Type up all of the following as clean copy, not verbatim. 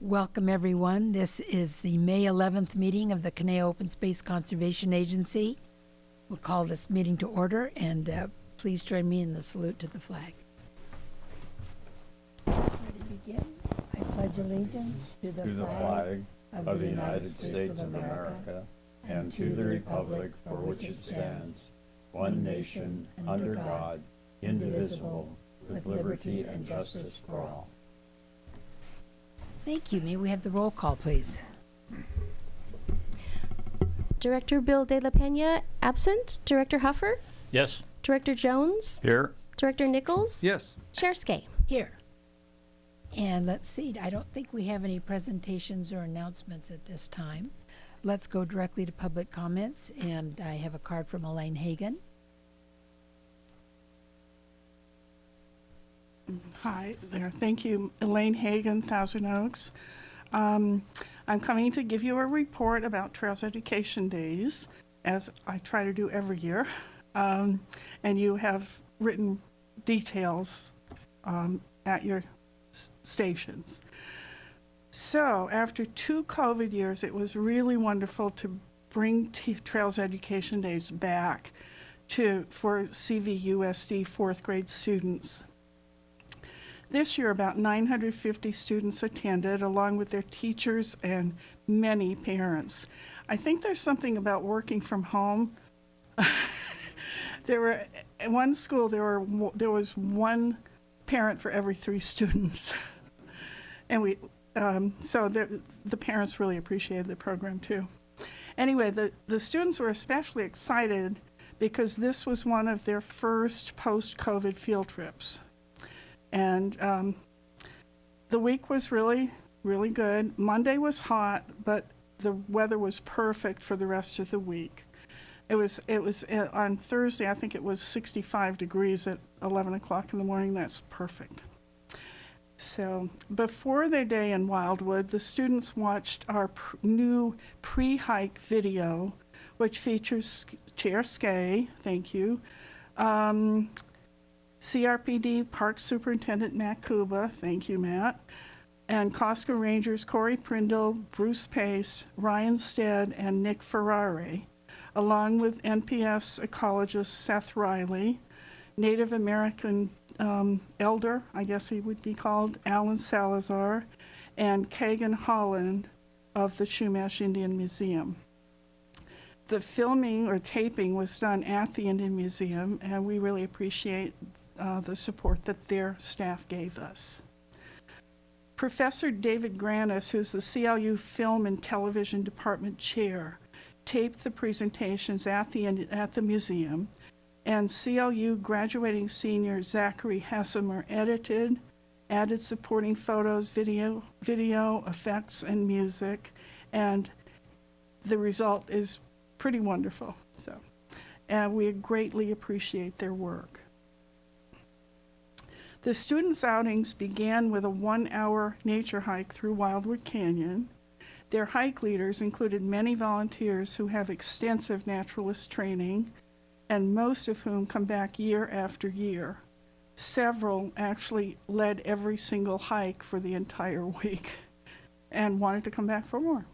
Welcome, everyone. This is the May 11th meeting of the COSCA Open Space Conservation Agency. We'll call this meeting to order, and please join me in the salute to the flag. Ready to begin? I pledge allegiance to the flag of the United States of America and to the republic for which it stands, one nation, under God, indivisible, with liberty and justice for all. Thank you. May we have the roll call, please? Director Bill De La Pena, absent. Director Huffer? Yes. Director Jones? Here. Director Nichols? Yes. Chair C.O.S.C.A. Here. And let's see, I don't think we have any presentations or announcements at this time. Let's go directly to public comments, and I have a card from Elaine Hagan. Hi there. Thank you. Elaine Hagan, Thousand Oaks. I'm coming to give you a report about Trailhead Education Days, as I try to do every year. And you have written details at your stations. So after 2 COVID years, it was really wonderful to bring Trails Education Days back for CVUSD 4th grade students. This year, about 950 students attended, along with their teachers and many parents. I think there's something about working from home. At one school, there was one parent for every 3 students. And so the parents really appreciated the program too. Anyway, the students were especially excited because this was one of their first post-COVID field trips. And the week was really, really good. Monday was hot, but the weather was perfect for the rest of the week. It was on Thursday, I think it was 65 degrees at 11 o'clock in the morning. That's perfect. So before their day in Wildwood, the students watched our new pre-hike video, which features Chair C.O.S.C.A, thank you, CRPD Park Superintendent Matt Kuba, thank you, Matt, and COSCA Rangers Corey Prindle, Bruce Pace, Ryan Stead, and Nick Ferrari, along with NPS ecologist Seth Riley, Native American elder, I guess he would be called, Alan Salazar, and Kagan Holland of the Chumash Indian Museum. The filming or taping was done at the Indian Museum, and we really appreciate the support that their staff gave us. Professor David Granis, who's the CLU Film and Television Department Chair, taped the presentations at the museum, and CLU graduating senior Zachary Hessimer added supporting photos, video effects, and music, and the result is pretty wonderful. So, and we greatly appreciate their work. The students' outings began with a 1-hour nature hike through Wildwood Canyon. Their hike leaders included many volunteers who have extensive naturalist training, and most of whom come back year after year. Several actually led every single hike for the entire week and wanted to come back for more.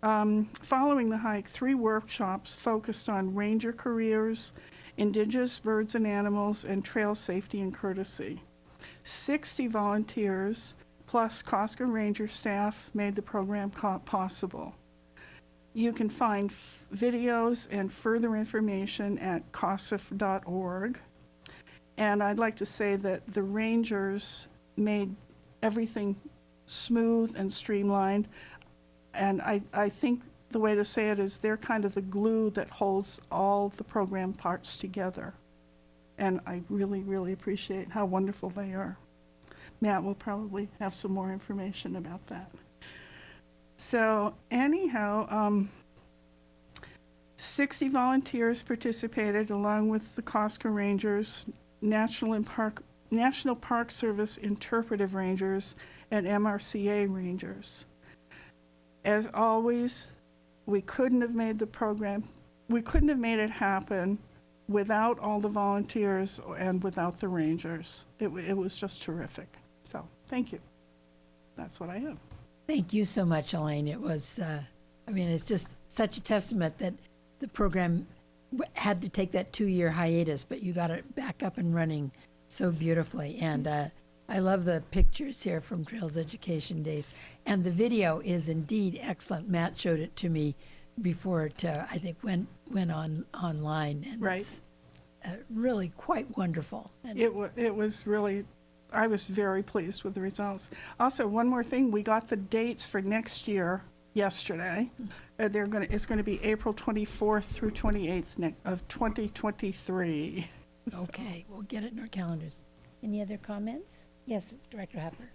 Following the hike, 3 workshops focused on ranger careers, indigenous birds and animals, and trail safety and courtesy. 60 volunteers plus COSCA Ranger staff made the program possible. You can find videos and further information at COSCA.org. And I'd like to say that the Rangers made everything smooth and streamlined. And I think the way to say it is they're kind of the glue that holds all the program parts together. And I really, really appreciate how wonderful they are. Matt will probably have some more information about that. So anyhow, 60 volunteers participated along with the COSCA Rangers, National Park Service Interpretive Rangers, and MRCA Rangers. As always, we couldn't have made it happen without all the volunteers and without the Rangers. It was just terrific. So, thank you. That's what I have. Thank you so much, Elaine. It was, it's just such a testament that the program had to take that 2-year hiatus, but you got it back up and running so beautifully. And I love the pictures here from Trails Education Days. And the video is indeed excellent. Matt showed it to me before it, I think, went online. And Right. It's really quite wonderful. And It was really, I was very pleased with the results. Also, one more thing, we got the dates for next year yesterday. It's going to be April 24th through 28th of 2023. okay, we'll get it in our calendars. Any other comments? Yes, Director Haffer.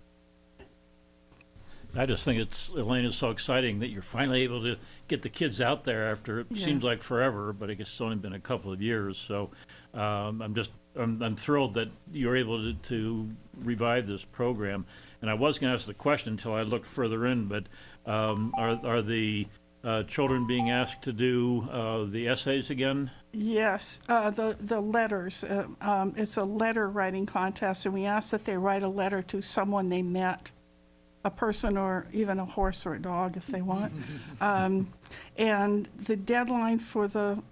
I just think Elaine, is so exciting that you're finally able to get the kids out there after it seems like forever, but I guess it's only been a couple of years. So I'm thrilled that you're able to revive this program. And I was going to ask the question until I looked further in, but are the children being asked to do the essays again? Yes, the letters. It's a letter writing contest, and we ask that they write a letter to someone they met, a person or even a horse or a dog if they want. And the deadline for the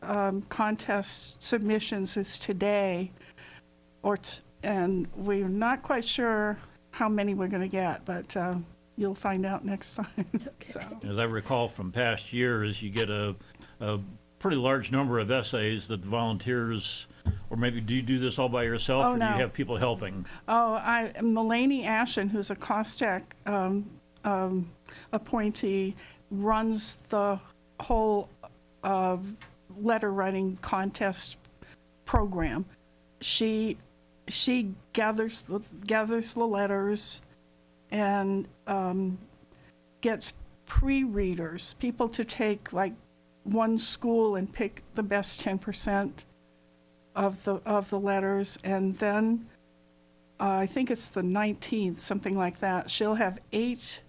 contest submissions is today, and we're not quite sure how many we're going to get, but you'll find out next time. So. As I recall from past years, you get a pretty large number of essays that the volunteers, or maybe do you do this all by yourself, or no. do you have people helping? Mulaney Ashen, who's a COSCA appointee, runs the whole letter writing contest program. She gathers the letters and gets pre-readers, people to take like one school and pick the best 10% of the letters, and then I think it's the 19th, something like that. She'll have 8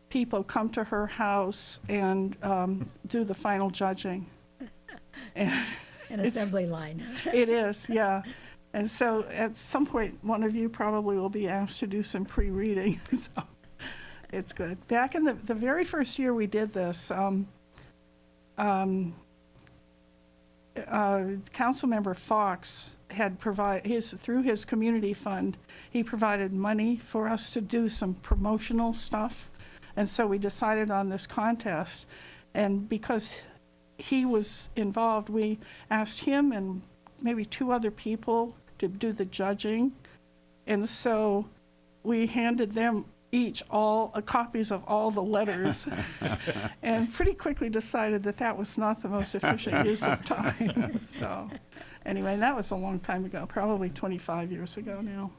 people come to her house and do the final judging. And An assembly line. it is, yeah. And so at some point, one of you probably will be asked to do some pre-reading. So it's good. Back in the very first year we did this, Councilmember Fox had through his community fund, he provided money for us to do some promotional stuff. And so we decided on this contest. And because he was involved, we asked him and maybe 2 other people to do the judging. And so we handed them each copies of all the letters and pretty quickly decided that was not the most efficient use of time. So anyway, that was a long time ago, probably 25 years ago now.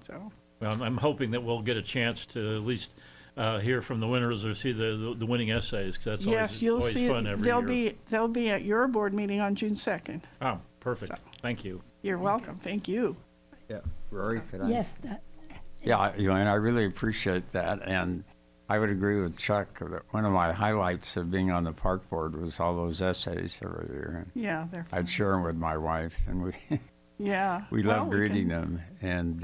So. Well, I'm hoping that we'll get a chance to at least hear from the winners or see the winning essays, because that's always fun every year. They'll be at your board meeting on June 2nd. Oh, perfect. So. Thank you. You're welcome. Thank you. Yeah, Rory, could I? Yes. Yeah, Elaine, I really appreciate that, and I would agree with Chuck that one of my highlights of being on the park board was all those essays every year. Yeah, they're fun. I'd share them with my wife, and we we loved reading them, and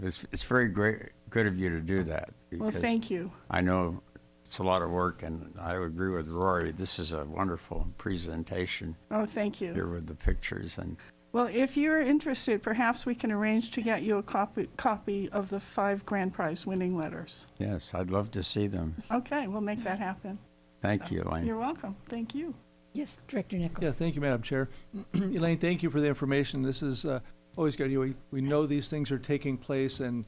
it's very good of you to do that. Well, thank you. I know it's a lot of work, and I would agree with Rory. This is a wonderful presentation. Oh, thank you. Here with the pictures and. Well, if you're interested, perhaps we can arrange to get you a copy of the 5 grand prize winning letters. Yes, I'd love to see them. Okay, we'll make that happen. Thank you, Elaine. You're welcome. Thank you. Yes, Director Nichols. Yeah, thank you, Madam Chair. Elaine, thank you for the information. This is always good. We know these things are taking place, and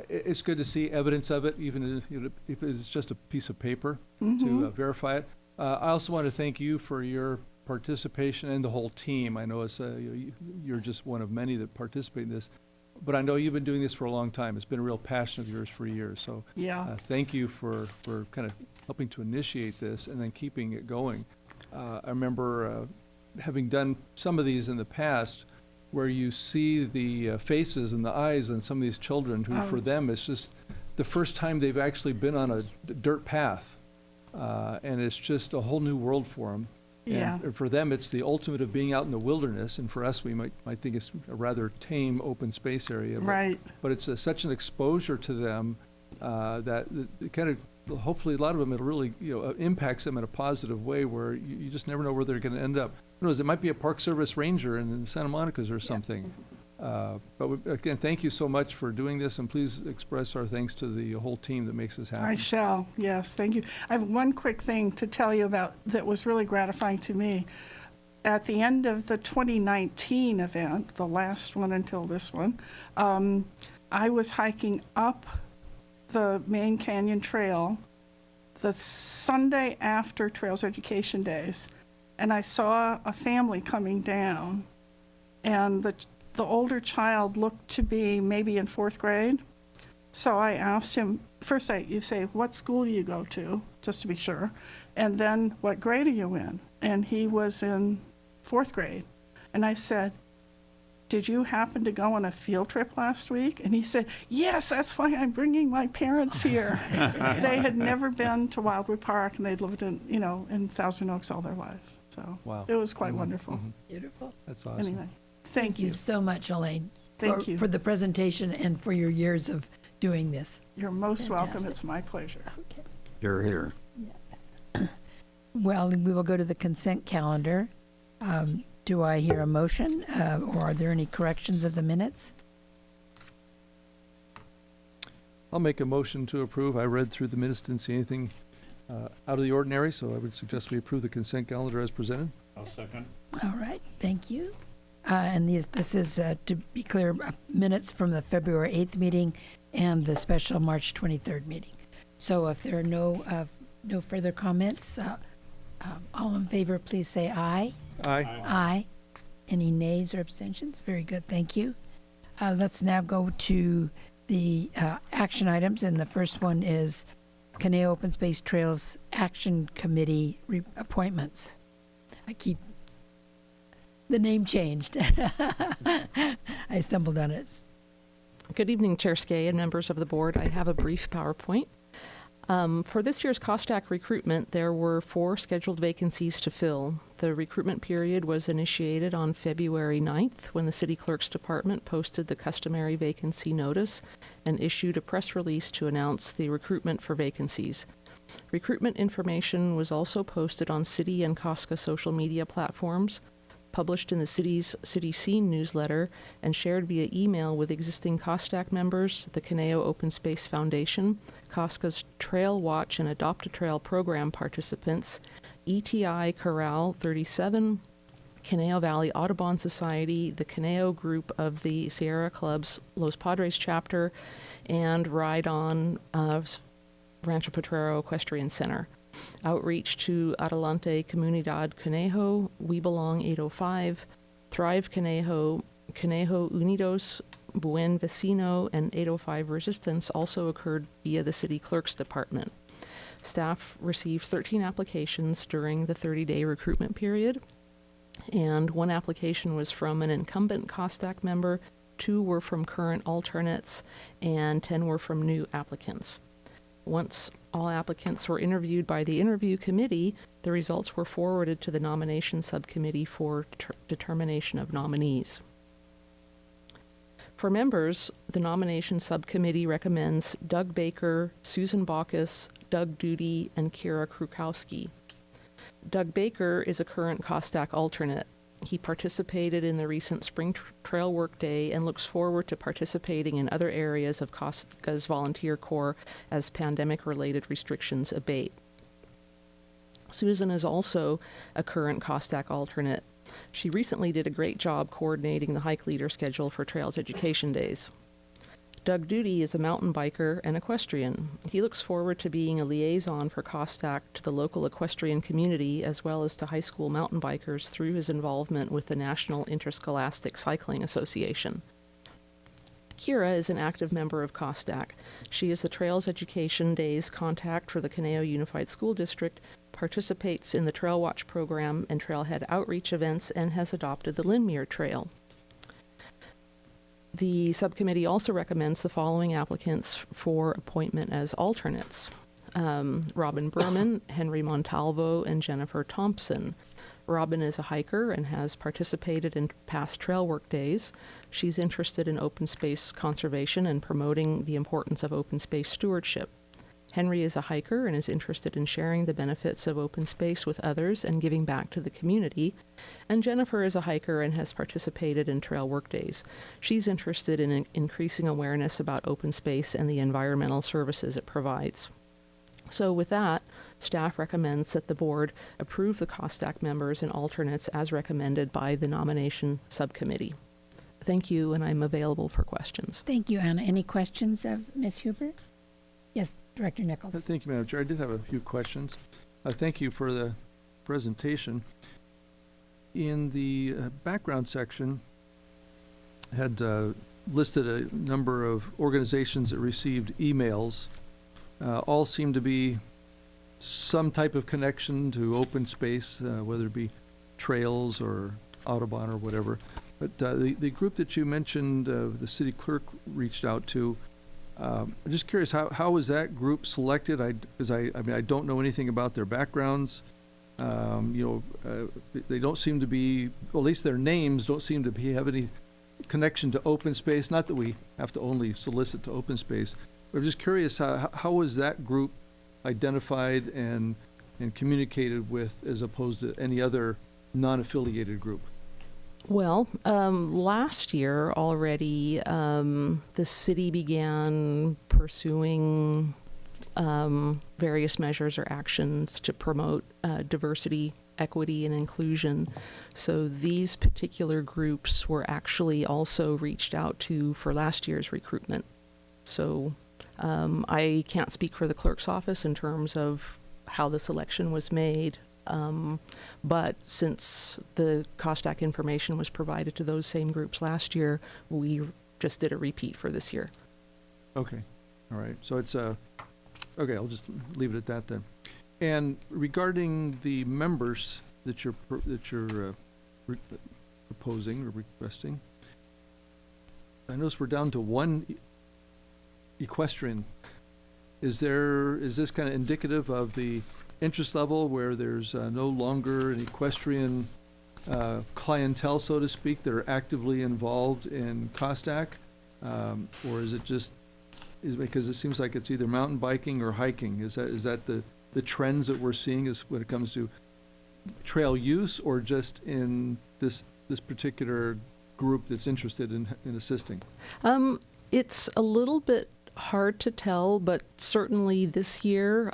it's good to see evidence of it, even if it's just a piece of paper to verify it. I also want to thank you for your participation and the whole team. I know it's you're just one of many that participate in this, but I know you've been doing this for a long time. It's been a real passion of yours for years. So thank you for kind of helping to initiate this and then keeping it going. I remember having done some of these in the past, where you see the faces and the eyes on some of these children who, for them, it's just the first time they've actually been on a dirt path, and it's just a whole new world for them. Yeah. And for them, it's the ultimate of being out in the wilderness, and for us, we might think it's a rather tame open space area. Right. But it's such an exposure to them that it kind of, hopefully a lot of them, it'll really, impacts them in a positive way where you just never know where they're going to end up. Who knows, it might be a Park Service ranger in Santa Monica's or something. Again, thank you so much for doing this, and please express our thanks to the whole team that makes this happen. I shall, yes, thank you. I have one quick thing to tell you about that was really gratifying to me. At the end of the 2019 event, the last one until this one, I was hiking up the Main Canyon Trail the Sunday after Trails Education Days, and I saw a family coming down, and the older child looked to be maybe in 4th grade. So I asked him, first you say, what school do you go to, just to be sure, and then what grade are you in? And he was in 4th grade. And I said, did you happen to go on a field trip last week? And he said, yes, that's why I'm bringing my parents here. They had never been to Wildwood Park, and they'd lived in Thousand Oaks all their life. So Wow. it was quite wonderful. Beautiful. That's awesome. Anyway, thank you. So much, Elaine. Thank you. For the presentation and for your years of doing this. You're most welcome. Fantastic. It's my pleasure. You're here. Well, we will go to the consent calendar. Do I hear a motion, or are there any corrections of the minutes? I'll make a motion to approve. I read through the minutes, didn't see anything out of the ordinary, so I would suggest we approve the consent calendar as presented. I'll second. All right, thank you. And this is, to be clear, minutes from the February 8th meeting and the special March 23rd meeting. So if there are no further comments, all in favor, please say aye. Aye. Aye. Any nays or abstentions? Very good, thank you. Let's now go to the action items, and the first one is COSCA Open Space Trails Action Committee appointments. The name changed. I stumbled on it. Good evening, Chair C.O.S.C.A. and members of the board. I have a brief PowerPoint. For this year's COSCA recruitment, there were 4 scheduled vacancies to fill. The recruitment period was initiated on February 9th when the City Clerk's Department posted the customary vacancy notice and issued a press release to announce the recruitment for vacancies. Recruitment information was also posted on City and COSCA social media platforms, published in the city's City Scene newsletter, and shared via email with existing COSTAC members, the COSCA Open Space Foundation, COSCA's Trail Watch and Adopt a Trail program participants, ETI Corral 37, COSCA Valley Audubon Society, the COSCA group of the Sierra Club's Los Padres chapter, and Ride On Rancho Potrero Equestrian Center. Outreach to Adelante Comunidad Conejo, We Belong 805, Thrive Conejo, Conejo Unidos, Buen Vecino, and 805 Resistance also occurred via the City Clerk's Department. Staff received 13 applications during the 30-day recruitment period, and 1 application was from an incumbent COSTAC member, 2 were from current alternates, and 10 were from new applicants. Once all applicants were interviewed by the interview committee, the results were forwarded to the nomination subcommittee for determination of nominees. For members, the nomination subcommittee recommends Doug Baker, Susan Baucus, Doug Duty, and Kira Krukowski. Doug Baker is a current COSTAC alternate. He participated in the recent Spring Trail Work Day and looks forward to participating in other areas of COSCA's volunteer corps as pandemic-related restrictions abate. Susan is also a current COSTAC alternate. She recently did a great job coordinating the hike leader schedule for Trails Education Days. Doug Duty is a mountain biker and equestrian. He looks forward to being a liaison for COSTAC to the local equestrian community as well as to high school mountain bikers through his involvement with the National Interscholastic Cycling Association. Kira is an active member of COSTAC. She is the Trails Education Days contact for the COSCA Unified School District, participates in the Trail Watch program and trailhead outreach events, and has adopted the Lindmere Trail. The subcommittee also recommends the following applicants for appointment as alternates. Robin Berman, Henry Montalvo, and Jennifer Thompson. Robin is a hiker and has participated in past trail work days. She's interested in open space conservation and promoting the importance of open space stewardship. Henry is a hiker and is interested in sharing the benefits of open space with others and giving back to the community. And Jennifer is a hiker and has participated in trail work days. She's interested in increasing awareness about open space and the environmental services it provides. So with that, staff recommends that the board approve the COSCA members and alternates as recommended by the nomination subcommittee. Thank you, and I'm available for questions. Thank you, Anna. Any questions of Ms. Huber? Yes, Director Nichols. Thank you, Madam Chair. I did have a few questions. Thank you for the presentation. In the background section, had listed a number of organizations that received emails. All seem to be some type of connection to open space, whether it be trails or Audubon or whatever. But the group that you mentioned, the city clerk reached out to, I'm just curious, how was that group selected? Because I mean, I don't know anything about their backgrounds. They don't seem to be, well, at least their names don't seem to have any connection to open space. Not that we have to only solicit to open space. But I'm just curious, how was that group identified and communicated with as opposed to any other non-affiliated group? Well, last year already, the city began pursuing various measures or actions to promote diversity, equity, and inclusion. So these particular groups were actually also reached out to for last year's recruitment. So I can't speak for the clerk's office in terms of how the selection was made. But since the COSCA information was provided to those same groups last year, we just did a repeat for this year. Okay, all right. So it's okay. I'll just leave it at that then. And regarding the members that you're proposing or requesting, I notice we're down to one equestrian. Is this kind of indicative of the interest level where there's no longer an equestrian clientele, so to speak, that are actively involved in COSCA? Or is it just, because it seems like it's either mountain biking or hiking? Is that the trends that we're seeing is when it comes to trail use, or just in this particular group that's interested in assisting? It's a little bit hard to tell, but certainly this year,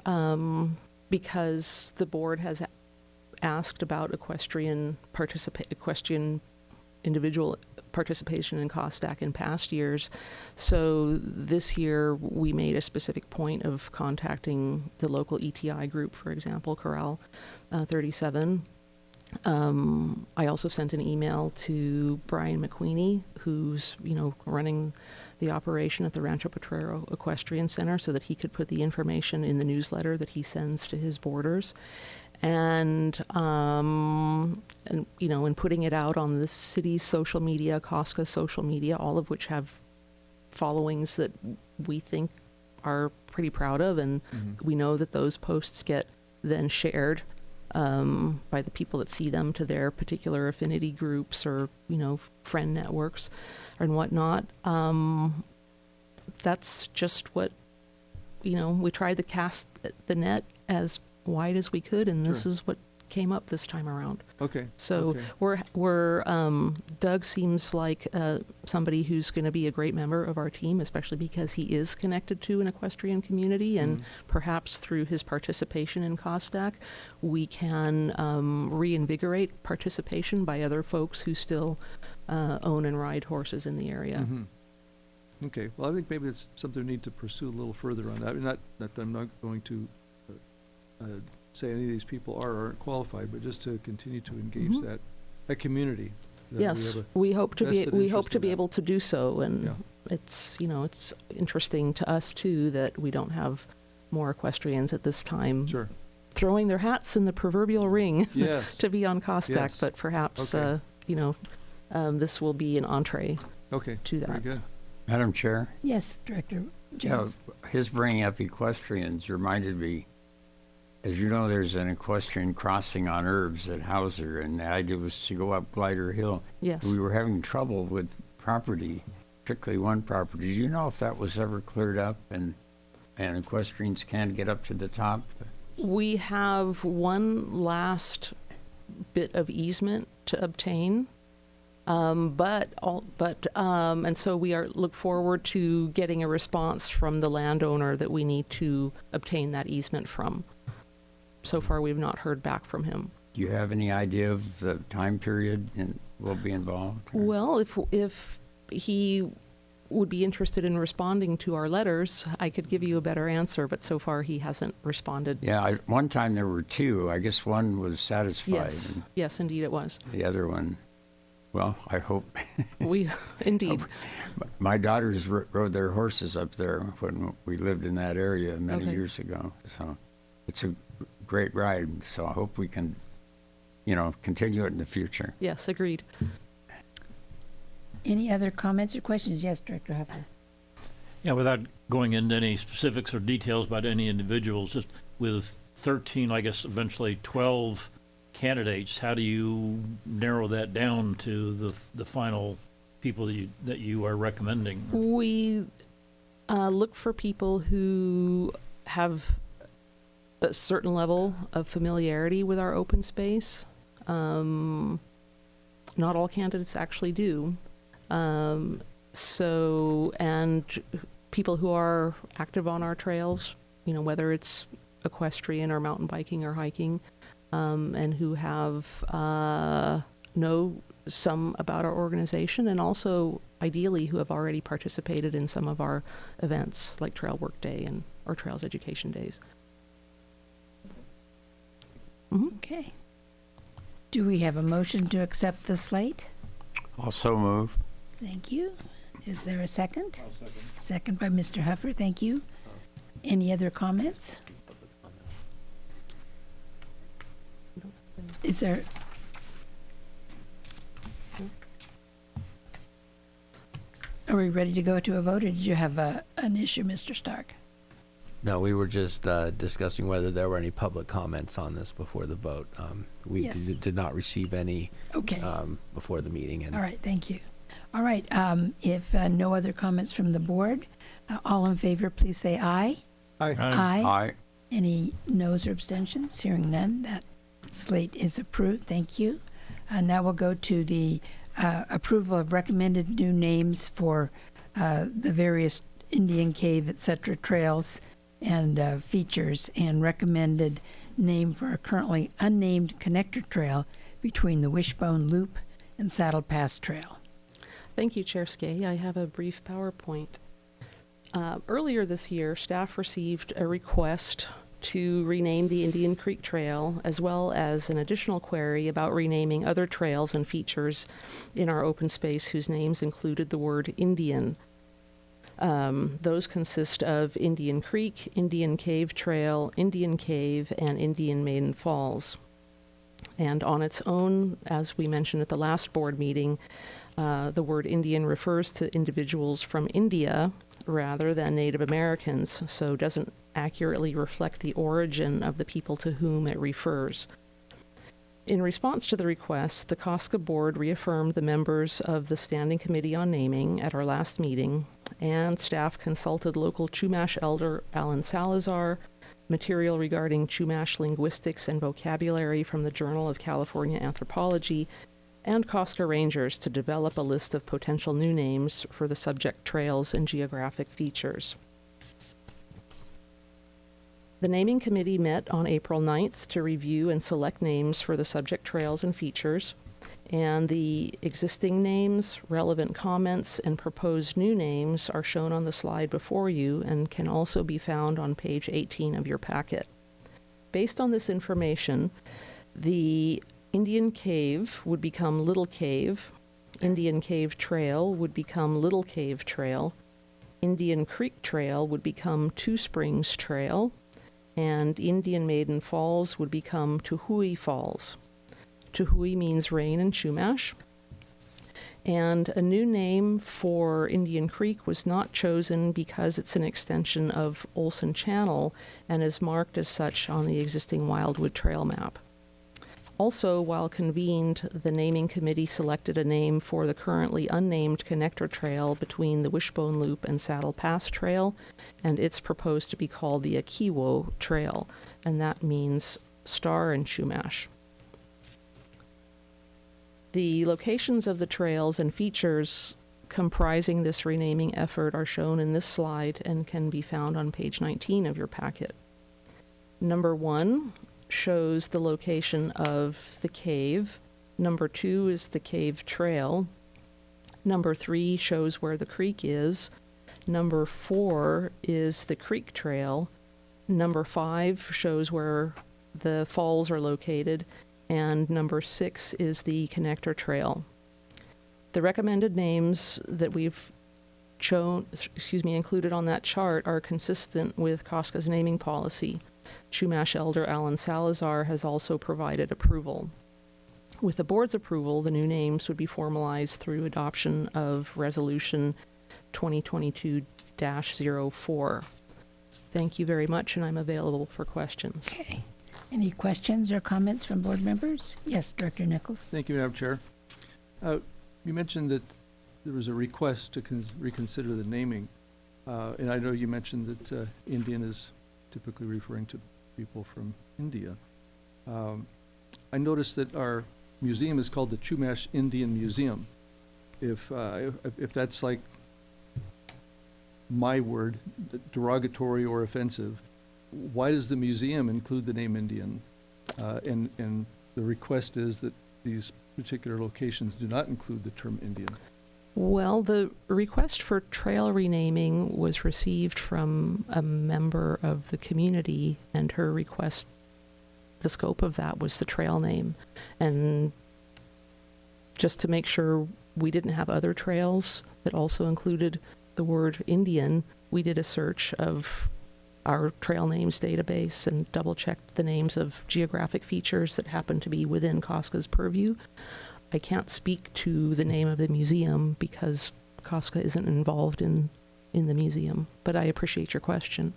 because the board has asked about equestrian individual participation in COSCA in past years. So this year we made a specific point of contacting the local ETI group, for example, Corral 37. I also sent an email to Brian McQueenie, who's, running the operation at the Rancho Potrero Equestrian Center, so that he could put the information in the newsletter that he sends to his boarders. And in putting it out on the city's social media, COSCA social media, all of which have followings that we think are pretty proud of, and we know that those posts get then shared by the people that see them to their particular affinity groups or, friend networks and whatnot. That's just what, we tried to cast the net as wide as we could, and this is what came up this time around. Okay. So we're Doug seems like somebody who's going to be a great member of our team, especially because he is connected to an equestrian community, and perhaps through his participation in COSCA, we can reinvigorate participation by other folks who still own and ride horses in the area. Okay. Well, I think maybe it's something we need to pursue a little further on that. I mean, not that I'm not going to say any of these people are or aren't qualified, but just to continue to engage that community. That Yes, we hope to be that. able to do so, and Yeah. it's it's interesting to us too that we don't have more equestrians at this time Sure. throwing their hats in the proverbial ring Yes. to be on COSCA, Yes. but perhaps Okay. this will be an entree Okay. to Very that. good. Madam Chair? Yes, Director Yeah, Jones. his bringing up equestrians reminded me, as you know, there's an equestrian crossing on Herbs at Hauser, and the idea was to go up Glider Hill. Yes. We were having trouble with property, particularly one property. Do you know if that was ever cleared up and equestrians can get up to the top? We have one last bit of easement to obtain, and so we look forward to getting a response from the landowner that we need to obtain that easement from. So far, we've not heard back from him. Do you have any idea of the time period will be involved? Or? Well, if he would be interested in responding to our letters, I could give you a better answer, but so far he hasn't responded. Yeah, one time there were two. I guess one was satisfied. Yes, yes, indeed it was. The other one, well, I hope. Indeed. My daughters rode their horses up there when we lived in that area many Okay. years ago. So it's a great ride. So I hope we can, continue it in the future. Yes, agreed. Any other comments or questions? Yes, Director Huffer. Yeah, without going into any specifics or details about any individuals, just with 13, I guess eventually 12 candidates, how do you narrow that down to the final people that you are recommending? We look for people who have a certain level of familiarity with our open space. Not all candidates actually do. And people who are active on our trails, whether it's equestrian or mountain biking or hiking, and who have know some about our organization, and also ideally who have already participated in some of our events like Trail Work Day or Trails Education Days. Mm-hmm. Okay. Do we have a motion to accept the slate? Also move. Thank you. Is there a second? I'll second. Second by Mr. Huffer. Thank you. Any other comments? Is there? Are we ready to go to a vote, or did you have an issue, Mr. Stark? No, we were just discussing whether there were any public comments on this before the vote. We Yes. did not receive any Okay. before the meeting. And All right. Thank you. All right. If no other comments from the board, all in favor, please say aye. Aye. Aye. Aye. Any noes or abstentions? Hearing none, that slate is approved. Thank you. Now we'll go to the approval of recommended new names for the various Indian Cave, etc. trails and features, and recommended name for a currently unnamed connector trail between the Wishbone Loop and Saddle Pass Trail. Thank you, Chair C.O.S.C.A. I have a brief PowerPoint. Earlier this year, staff received a request to rename the Indian Creek Trail, as well as an additional query about renaming other trails and features in our open space whose names included the word Indian. Those consist of Indian Creek, Indian Cave Trail, Indian Cave, and Indian Maiden Falls. And on its own, as we mentioned at the last board meeting, the word Indian refers to individuals from India rather than Native Americans, so doesn't accurately reflect the origin of the people to whom it refers. In response to the request, the COSCA board reaffirmed the members of the Standing Committee on Naming at our last meeting, and staff consulted local Chumash elder Alan Salazar, material regarding Chumash linguistics and vocabulary from the Journal of California Anthropology, and COSCA rangers to develop a list of potential new names for the subject trails and geographic features. The naming committee met on April 9th to review and select names for the subject trails and features, and the existing names, relevant comments, and proposed new names are shown on the slide before you and can also be found on page 18 of your packet. Based on this information, the Indian Cave would become Little Cave, Indian Cave Trail would become Little Cave Trail, Indian Creek Trail would become Two Springs Trail, and Indian Maiden Falls would become Tuhui Falls. Tuhui means rain in Chumash, And a new name for Indian Creek was not chosen because it's an extension of Olson Channel and is marked as such on the existing Wildwood Trail map. Also, while convened, the naming committee selected a name for the currently unnamed connector trail between the Wishbone Loop and Saddle Pass Trail, and it's proposed to be called the Akiwo Trail, and that means star in Chumash. The locations of the trails and features comprising this renaming effort are shown in this slide and can be found on page 19 of your packet. Number 1 shows the location of the cave. Number 2 is the cave trail. Number 3 shows where the creek is. Number 4 is the creek trail. Number 5 shows where the falls are located. And number 6 is the connector trail. The recommended names that we've included on that chart are consistent with COSCA's naming policy. Chumash Elder Alan Salazar has also provided approval. With the board's approval, the new names would be formalized through adoption of Resolution 2022-04. Thank you very much, and I'm available for questions. Okay. Any questions or comments from board members? Yes, Director Nichols. Thank you, Madam Chair. You mentioned that there was a request to reconsider the naming, and I know you mentioned that Indian is typically referring to people from India. I noticed that our museum is called the Chumash Indian Museum. If that's like my word, derogatory or offensive, why does the museum include the name Indian? And the request is that these particular locations do not include the term Indian. Well, the request for trail renaming was received from a member of the community, and her request, the scope of that was the trail name. And just to make sure we didn't have other trails that also included the word Indian, we did a search of our trail names database and double-checked the names of geographic features that happen to be within COSCA's purview. I can't speak to the name of the museum because COSCA isn't involved in the museum, but I appreciate your question.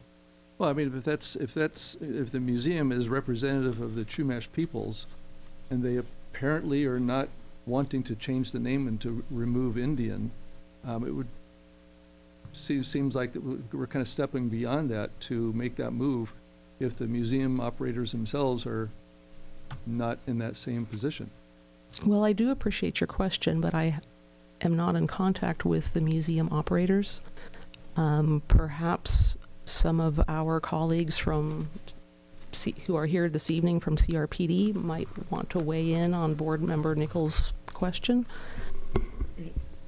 Well, I mean, if the museum is representative of the Chumash peoples, and they apparently are not wanting to change the name and to remove Indian, it would seems like that we're kind of stepping beyond that to make that move if the museum operators themselves are not in that same position. Well, I do appreciate your question, but I am not in contact with the museum operators. Perhaps some of our colleagues who are here this evening from CRPD might want to weigh in on board member Nichols' question.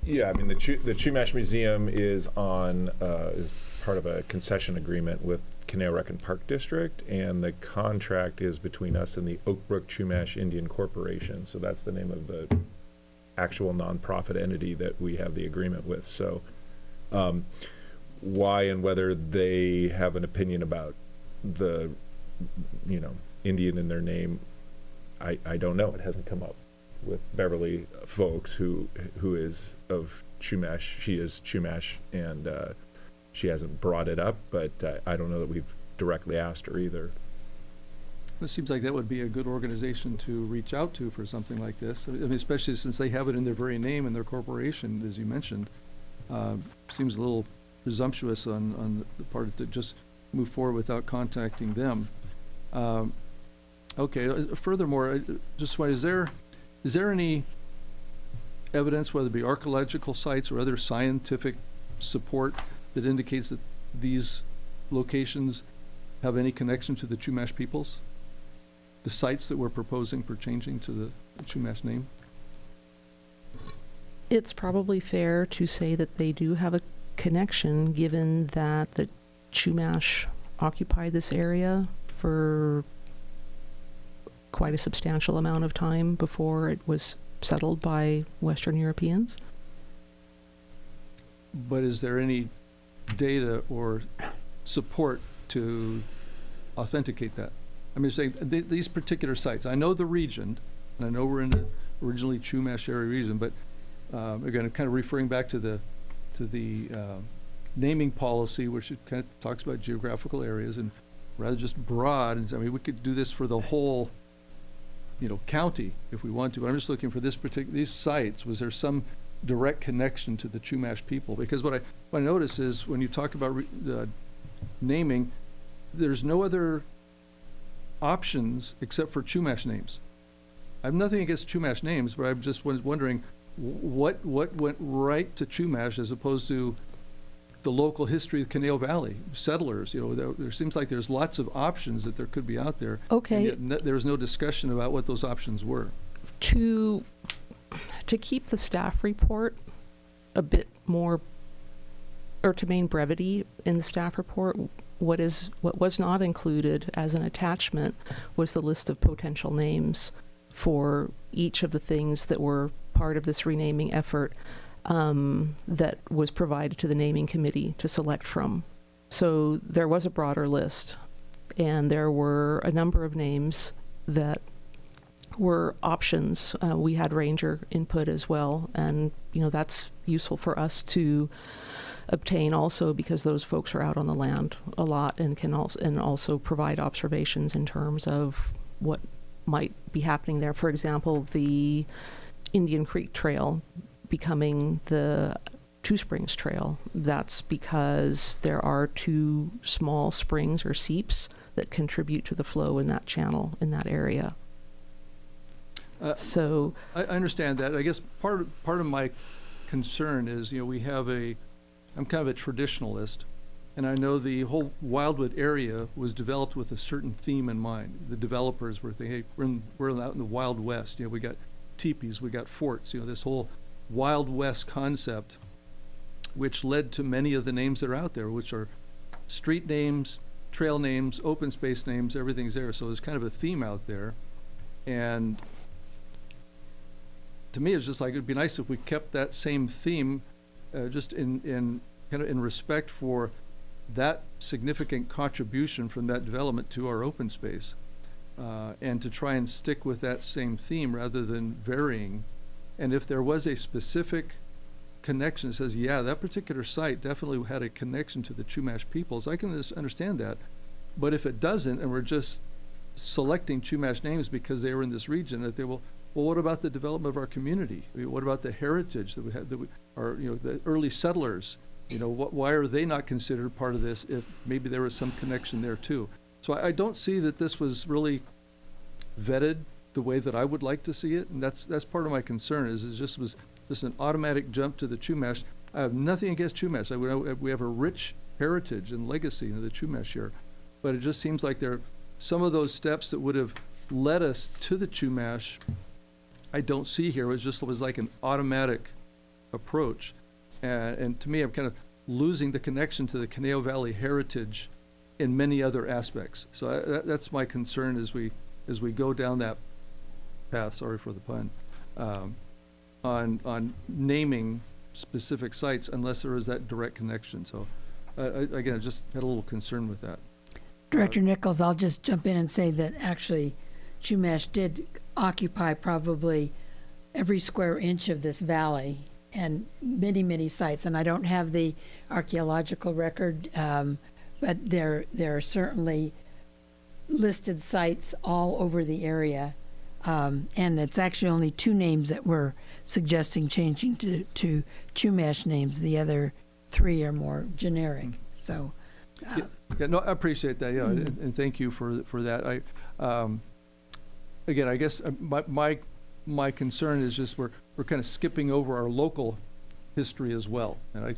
Yeah, I mean, the Chumash Museum is part of a concession agreement with Canoe-Reckon Park District, and the contract is between us and the Oak Brook Chumash Indian Corporation. So that's the name of the actual nonprofit entity that we have the agreement with. So why and whether they have an opinion about the, Indian in their name, I don't know. It hasn't come up with Beverly folks who is of Chumash. She is Chumash, and she hasn't brought it up, but I don't know that we've directly asked her either. It seems like that would be a good organization to reach out to for something like this. I mean, especially since they have it in their very name and their corporation, as you mentioned. Seems a little presumptuous on the part to just move forward without contacting them. Okay. Furthermore, just why is there any evidence, whether it be archaeological sites or other scientific support, that indicates that these locations have any connection to the Chumash peoples? The sites that we're proposing for changing to the Chumash name? It's probably fair to say that they do have a connection, given that the Chumash occupied this area for quite a substantial amount of time before it was settled by Western Europeans. But is there any data or support to authenticate that? I mean, saying these particular sites, I know the region, and I know we're in the originally Chumash area region, but Again, kind of referring back to the naming policy, which it kind of talks about geographical areas, and rather just broad. And I mean, we could do this for the whole, county if we want to. But I'm just looking for these sites. Was there some direct connection to the Chumash people? Because what I notice is when you talk about naming, there's no other options except for Chumash names. I have nothing against Chumash names, but I'm just wondering what went right to Chumash as opposed to the local history of Conejo Valley, settlers. There seems like there's lots of options that there could be out there. Okay. And yet there was no discussion about what those options were. To keep the staff report a bit more, or to maintain brevity in the staff report, what was not included as an attachment was the list of potential names for each of the things that were part of this renaming effort that was provided to the naming committee to select from. So there was a broader list, and there were a number of names that were options. We had ranger input as well, and that's useful for us to obtain also because those folks are out on the land a lot and can also provide observations in terms of what might be happening there. For example, the Indian Creek Trail becoming the Two Springs Trail. That's because there are two small springs or seeps that contribute to the flow in that channel in that area. So I understand that. I guess part of my concern is, I'm kind of a traditionalist, and I know the whole Wildwood area was developed with a certain theme in mind. The developers were thinking, hey, we're out in the Wild West. We got teepees, we got forts. This whole Wild West concept, which led to many of the names that are out there, which are street names, trail names, open space names. Everything's there. So there's kind of a theme out there, and to me, it's just like it'd be nice if we kept that same theme, just in kind of in respect for that significant contribution from that development to our open space, and to try and stick with that same theme rather than varying. And if there was a specific connection that says, yeah, that particular site definitely had a connection to the Chumash peoples, I can just understand that. But if it doesn't, and we're just selecting Chumash names because they were in this region, that they will. Well, what about the development of our community? What about the heritage that we had? The early settlers. Why are they not considered part of this? If maybe there was some connection there too. So I don't see that this was really vetted the way that I would like to see it, and that's part of my concern. Is it was just an automatic jump to the Chumash. I have nothing against Chumash. We have a rich heritage and legacy in the Chumash here, but it just seems like there are some of those steps that would have led us to the Chumash. I don't see here. It was like an automatic approach, and to me, I'm kind of losing the connection to the Conejo Valley heritage in many other aspects. So that's my concern as we go down that path. Sorry for the pun. On naming specific sites unless there is that direct connection. So again, I just had a little concern with that. Director Nichols, I'll just jump in and say that actually Chumash did occupy probably every square inch of this valley and many, many sites. And I don't have the archaeological record, but there are certainly listed sites all over the area. And it's actually only two names that we're suggesting changing to Chumash names. The other three are more generic. So, no, I appreciate that. Yeah, and thank you for that. Again, I guess my concern is just we're kind of skipping over our local history as well, and I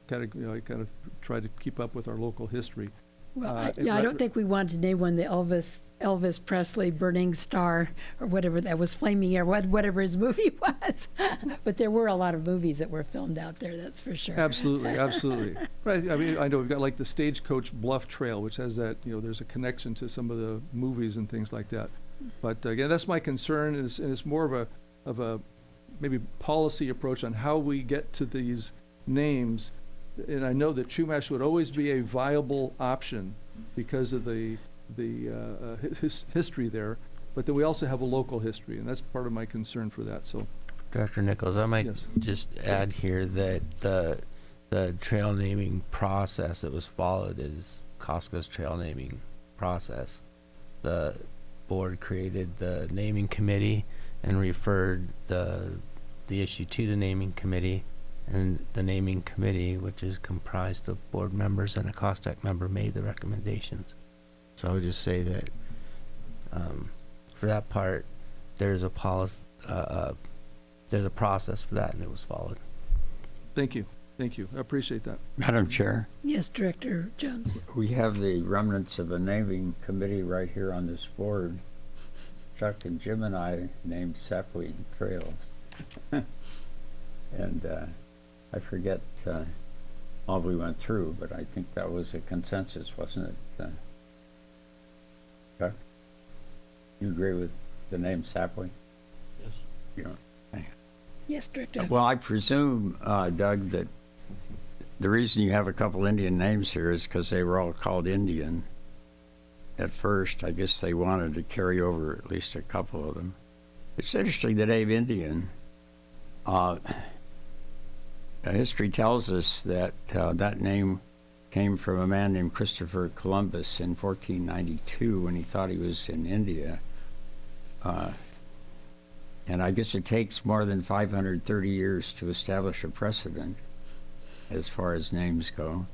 kind of try to keep up with our local history. Well, I don't think we wanted to name one the Elvis Presley Burning Star or whatever that was, Flaming Air, whatever his movie was. But there were a lot of movies that were filmed out there, that's for sure. Absolutely. Right. I mean, I know we've got like the Stagecoach Bluff Trail, which has that, there's a connection to some of the movies and things like that. But again, that's my concern, and it's more of a maybe policy approach on how we get to these names. And I know that Chumash would always be a viable option because of the history there, but then we also have a local history, and that's part of my concern for that. So Director Nichols, I might Yes. just add here that the trail naming process that was followed is COSCA's trail naming process. The board created the naming committee and referred the issue to the naming committee, and the naming committee, which is comprised of board members and a COSTAC member, made the recommendations. So I would just say that for that part, there's a policy, there's a process for that, and it was followed. Thank you. Thank you. I appreciate that. Madam Chair, Yes, Director Jones. we have the remnants of a naming committee right here on this board. Chuck and Jim and I named sapling trails. And I forget all we went through, but I think that was a consensus, wasn't it? Chuck? You agree with the name sapling? Yes. You don't? Yes, Director. Well, I presume, Doug, that the reason you have a couple Indian names here is because they were all called Indian at first. I guess they wanted to carry over at least a couple of them. It's interesting, the name Indian. History tells us that that name came from a man named Christopher Columbus in 1492 when he thought he was in India. And I guess it takes more than 530 years to establish a precedent as far as names go.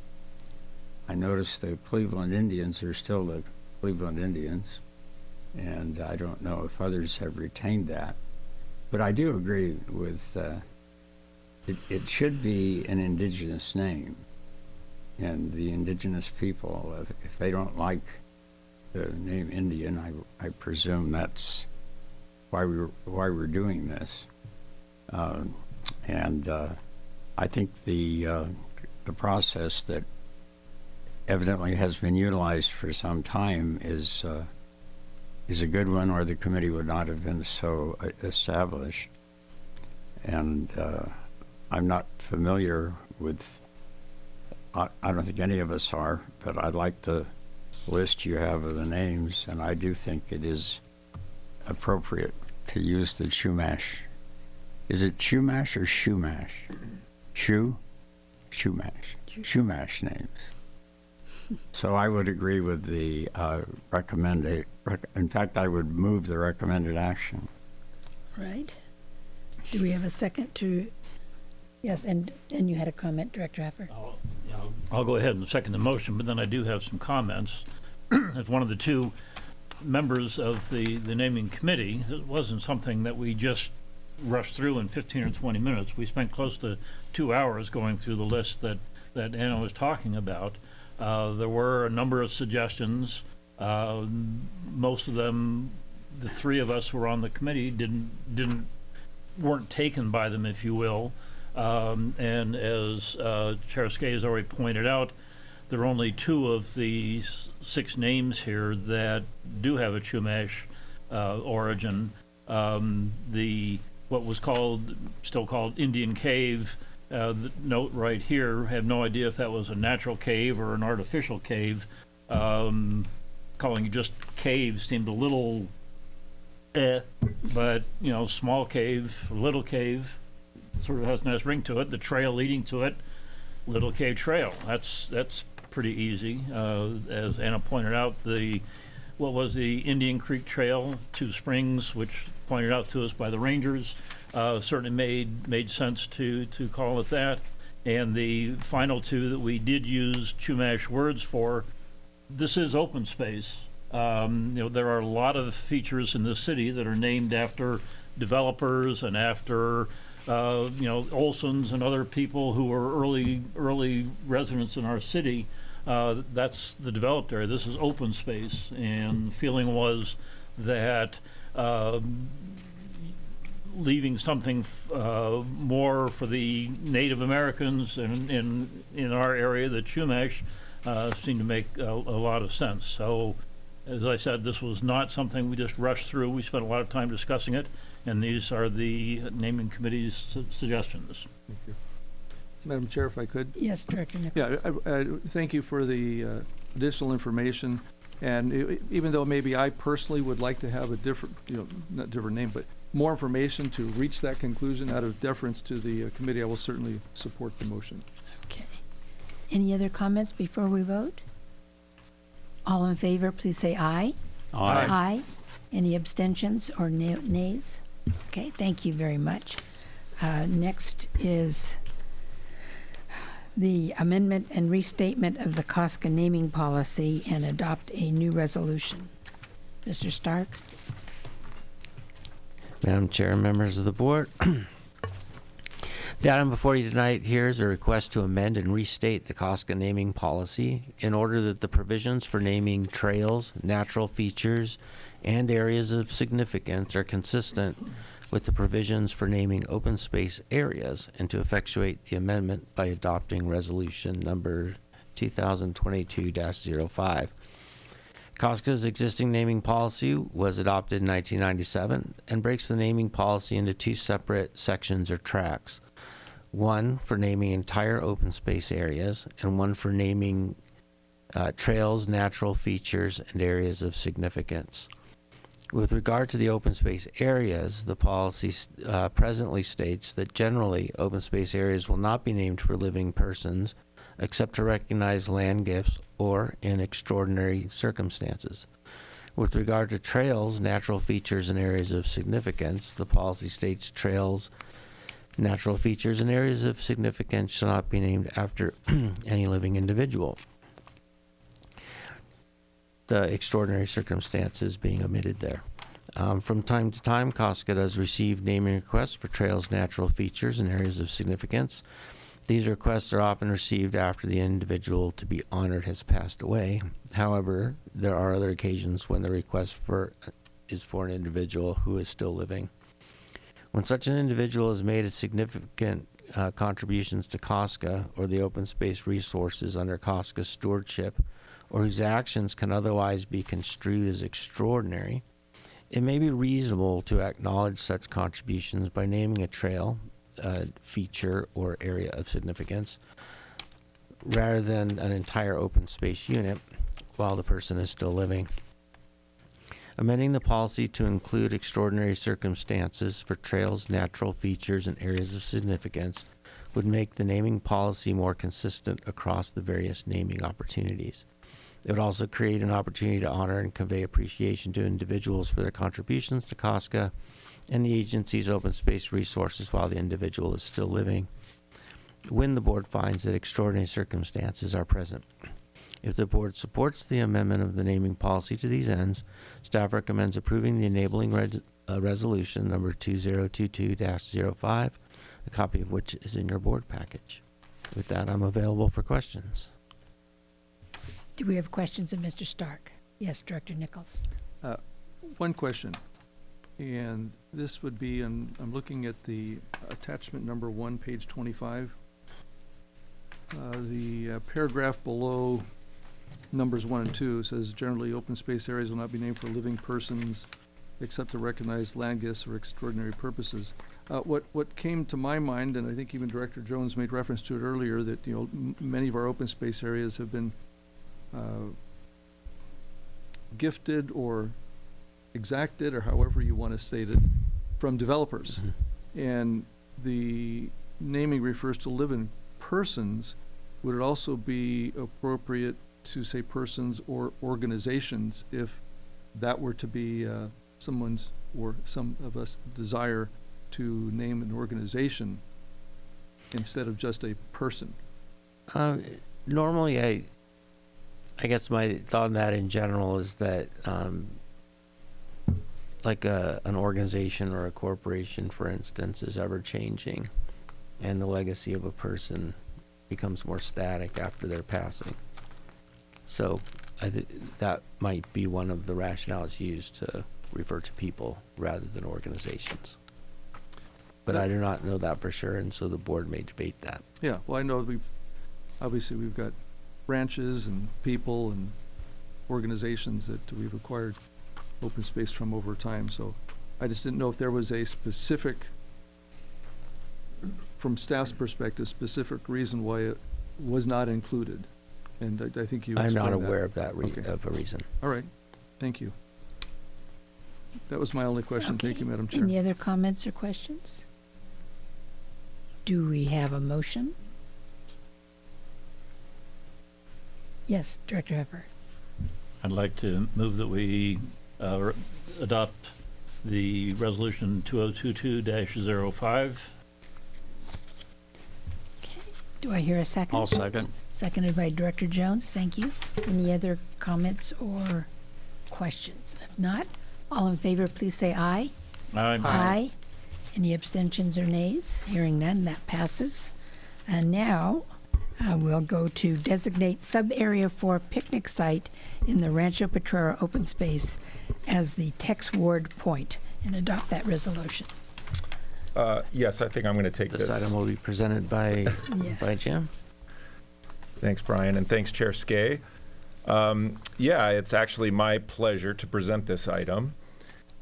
I noticed the Cleveland Indians are still the Cleveland Indians, and I don't know if others have retained that. But I do agree with it should be an indigenous name, and the indigenous people, if they don't like the name Indian, I presume that's why we're doing this. And I think the process that evidently has been utilized for some time is a good one, or the committee would not have been so established. And I'm not familiar with, I don't think any of us are, but I like the list you have of the names, and I do think it is appropriate to use the Chumash. Is it Chumash or Shumash? Shumash. Shumash names. So I would agree with the in fact, I would move the recommended action. Right. Do we have a second to? Yes, and you had a comment, Director Haffer. I'll go ahead and second the motion, but then I do have some comments. As one of the two members of the naming committee, it wasn't something that we just rushed through in 15 or 20 minutes. We spent close to 2 hours going through the list that Anna was talking about. There were a number of suggestions. Most of them, the three of us who were on the committee weren't taken by them, if you will. And as Chair C.O.S.C.A has already pointed out, there are only 2 of the 6 names here that do have a Chumash origin. What was still called Indian Cave, the note right here, have no idea if that was a natural cave or an artificial cave. Calling it just cave seemed a little but small cave, little cave, sort of has a nice ring to it. The trail leading to it, Little Cave Trail. That's pretty easy. As Anna pointed out, what was the Indian Creek Trail, 2 Springs, which pointed out to us by the rangers, certainly made sense to call it that. And the final 2 that we did use Chumash words for, this is open space. There are a lot of features in the city that are named after developers and after Olsons and other people who were early residents in our city. That's the developed area. This is open space, and the feeling was that leaving something more for the Native Americans in our area, the Chumash, seemed to make a lot of sense. So, as I said, this was not something we just rushed through. We spent a lot of time discussing it, and these are the naming committee's suggestions. Thank you. Madam Chair, if I could. Yes, Director Nichols. Yeah, I thank you for the additional information. And even though maybe I personally would like to have a different, not different name, but more information to reach that conclusion out of deference to the committee, I will certainly support the motion. Okay. Any other comments before we vote? All in favor, please say aye. Aye. Aye. Any abstentions or nays? Okay, thank you very much. Next is the amendment and restatement of the COSCA naming policy and adopt a new resolution. Mr. Stark? Madam Chair and members of the board, the item before you tonight here is a request to amend and restate the COSCA naming policy in order that the provisions for naming trails, natural features, and areas of significance are consistent with the provisions for naming open space areas, and to effectuate the amendment by adopting resolution number 2022-05. COSCA's existing naming policy was adopted in 1997 and breaks the naming policy into two separate sections or tracks. One for naming entire open space areas, and one for naming trails, natural features, and areas of significance. With regard to the open space areas, the policy presently states that generally open space areas will not be named for living persons except to recognize land gifts or in extraordinary circumstances. With regard to trails, natural features, and areas of significance, the policy states trails, natural features, and areas of significance shall not be named after any living individual, the extraordinary circumstances being omitted there. From time to time, COSCA does receive naming requests for trails, natural features, and areas of significance. These requests are often received after the individual to be honored has passed away. However, there are other occasions when the request is for an individual who is still living. When such an individual has made a significant contributions to COSCA or the open space resources under COSCA's stewardship, or whose actions can otherwise be construed as extraordinary, it may be reasonable to acknowledge such contributions by naming a trail, feature, or area of significance, rather than an entire open space unit while the person is still living. Amending the policy to include extraordinary circumstances for trails, natural features, and areas of significance would make the naming policy more consistent across the various naming opportunities. It would also create an opportunity to honor and convey appreciation to individuals for their contributions to COSCA and the agency's open space resources while the individual is still living, when the board finds that extraordinary circumstances are present. If the board supports the amendment of the naming policy to these ends, staff recommends approving the enabling resolution number 2022-05, a copy of which is in your board package. With that, I'm available for questions. Do we have questions of Mr. Stark? Yes, Director Nichols. One question, and this would be, I'm looking at the attachment number 1, page 25. The paragraph below numbers 1 and 2 says, generally open space areas will not be named for living persons except to recognize land gifts or extraordinary purposes. What came to my mind, and I think even Director Jones made reference to it earlier, that many of our open space areas have been gifted or exacted, or however you want to state it, from developers. Mm-hmm. And the naming refers to living persons. Would it also be appropriate to say persons or organizations if that were to be someone's or some of us desire to name an organization instead of just a person? Normally, I guess my thought on that in general is that like an organization or a corporation, for instance, is ever changing, and the legacy of a person becomes more static after their passing. So I think that might be one of the rationales used to refer to people rather than organizations. But I do not know that for sure, and so the board may debate that. Yeah, well, I know we've got branches and people and organizations that we've acquired open space from over time, so I just didn't know if there was a specific, from staff's perspective, specific reason why it was not included. And I think you I'm not explained that. aware of that Okay. of a reason. All right, thank you. That was my only question. Thank you, Okay. Madam Chair. Any other comments or questions? Do we have a motion? Yes, Director Heffer. I'd like to move that we adopt the resolution 2022-05. Do I hear a second? I'll second. Seconded by Director Jones. Thank you. Any other comments or questions? If not, all in favor, please say aye. Aye. Any abstentions or nays? Hearing none, that passes. And now we'll go to designate sub-area 4 picnic site in the Rancho Potrero open space as the Tex Ward Point and adopt that resolution. Yes, I think I'm going to take This this. item will be presented by Yeah. Jim. Thanks, Brian, and thanks, Chair C.O.S.C.A. Yeah, it's actually my pleasure to present this item.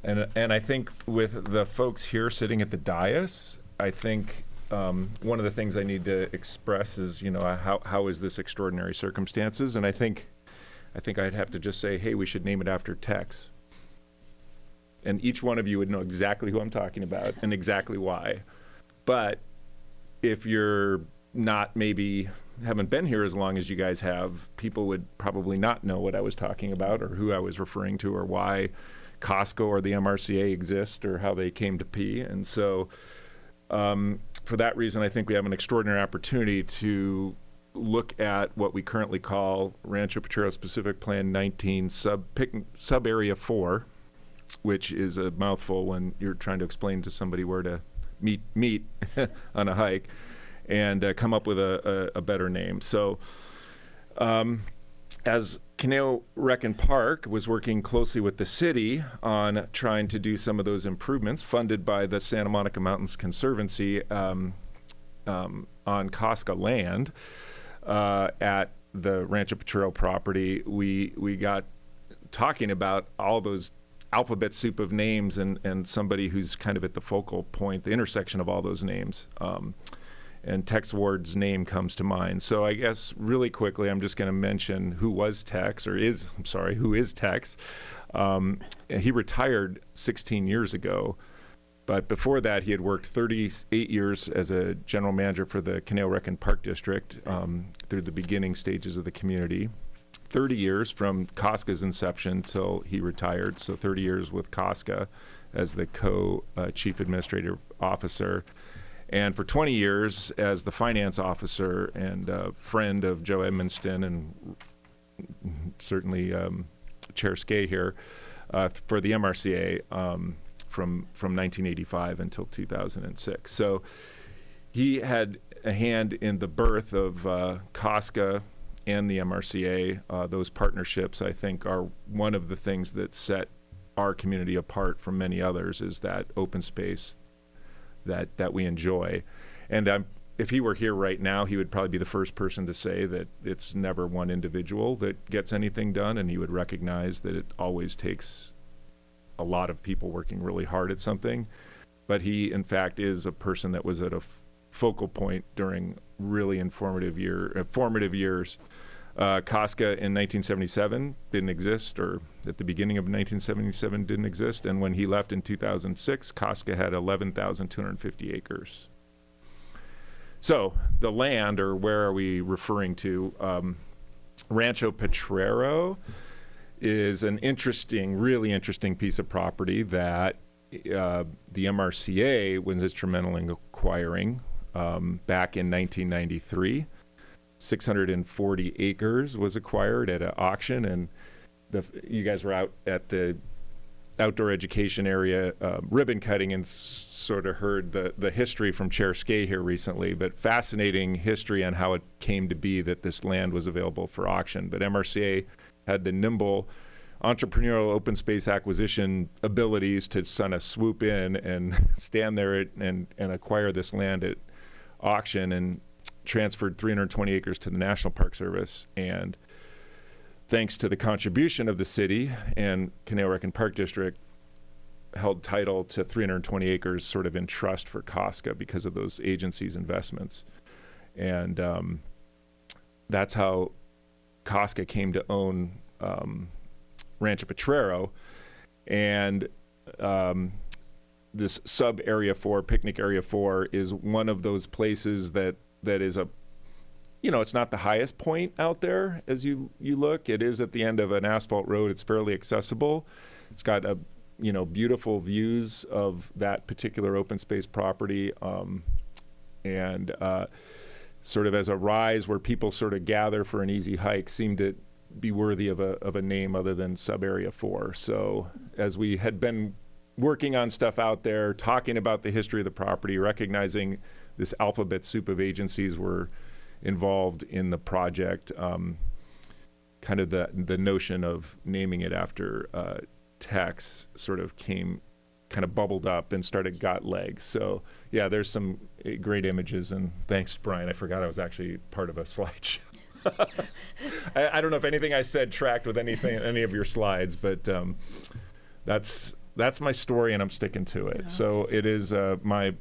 And I think with the folks here sitting at the dais, I think one of the things I need to express is, how is this extraordinary circumstances? And I think I'd have to just say, hey, we should name it after Tex. And each one of you would know exactly who I'm talking about and exactly why. But if you're not haven't been here as long as you guys have, people would probably not know what I was talking about or who I was referring to or why COSCA or the MRCA exist or how they came to be. And so for that reason, I think we have an extraordinary opportunity to look at what we currently call Rancho Potrero Specific Plan 19 Sub-Area 4, which is a mouthful when you're trying to explain to somebody where to meet on a hike, and come up with a better name. So as Conejo Rec and Park was working closely with the city on trying to do some of those improvements funded by the Santa Monica Mountains Conservancy on COSCA land at the Rancho Potrero property, we got talking about all those alphabet soup of names and somebody who's kind of at the focal point, the intersection of all those names. And Tex Ward's name comes to mind. So I guess really quickly, I'm just going to mention who is Tex. He retired 16 years ago, but before that, he had worked 38 years as a general manager for the Conejo Rec and Park District through the beginning stages of the community. 30 years from COSCA's inception till he retired, so 30 years with COSCA as the co-chief administrative officer, and for 20 years as the finance officer and friend of Joe Edmonston and certainly Chair C.O.S.C.A. here for the MRCA from 1985 until 2006. So he had a hand in the birth of COSCA and the MRCA. Those partnerships, I think, are one of the things that set our community apart from many others, is that open space that we enjoy. And if he were here right now, he would probably be the first person to say that it's never one individual that gets anything done, and he would recognize that it always takes a lot of people working really hard at something. But he, in fact, is a person that was at a focal point during really formative years. COSCA in 1977 didn't exist, or at the beginning of 1977 didn't exist, and when he left in 2006, COSCA had 11,250 acres. So the land, or where are we referring to? Rancho Potrero is an really interesting piece of property that the MRCA was instrumental in acquiring back in 1993. 640 acres was acquired at an auction, and you guys were out at the outdoor education area ribbon cutting and sort of heard the history from Chair C.O.S.C.A. here recently, but fascinating history on how it came to be that this land was available for auction. But MRCA had the nimble entrepreneurial open space acquisition abilities to kind of swoop in and stand there and acquire this land at auction, and transferred 320 acres to the National Park Service. And thanks to the contribution of the city and Conejo Rec and Park District, held title to 320 acres sort of in trust for COSCA because of those agencies' investments. And that's how COSCA came to own Rancho Potrero, and this sub area 4, picnic area 4, is one of those places that is a, it's not the highest point out there as you look. It is at the end of an asphalt road. It's fairly accessible. It's got beautiful views of that particular open space property, and sort of as a rise where people sort of gather for an easy hike, seemed to be worthy of a name other than sub area 4. So as we had been working on stuff out there, talking about the history of the property, recognizing this alphabet soup of agencies were involved in the project, kind of the notion of naming it after Tex sort of bubbled up and got legs. So yeah, there's some great images, and thanks, Brian. I forgot I was actually part of a slideshow. I don't know if anything I said tracked with any of your slides, but that's my story, and I'm sticking to it. Yeah. So it is my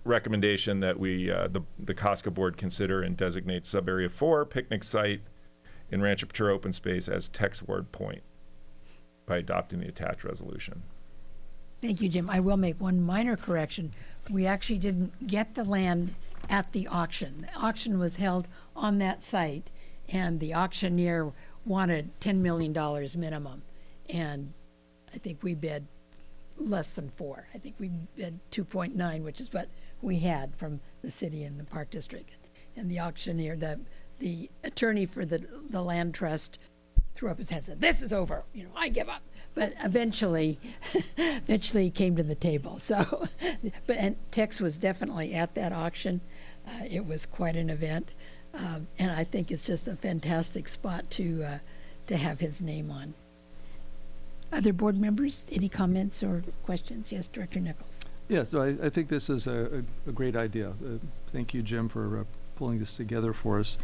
recommendation that we the COSCA board consider and designate sub-area 4 picnic site in Rancho Potrero open space as Tex Ward Point by adopting the attached resolution. Thank you, Jim. I will make one minor correction. We actually didn't get the land at the auction. The auction was held on that site, and the auctioneer wanted $10 million minimum. And I think we bid less than 4. I think we bid 2.9, which is what we had from the city and the park district. And the auctioneer, the attorney for the land trust, threw up his hand and said, "This is over. I give up." But eventually he came to the table. So, and Tex was definitely at that auction. It was quite an event, and I think it's just a fantastic spot to have his name on. Other board members, any comments or questions? Yes, Director Nichols. Yes, so I think this is a great idea. Thank you, Jim, for pulling this together for us.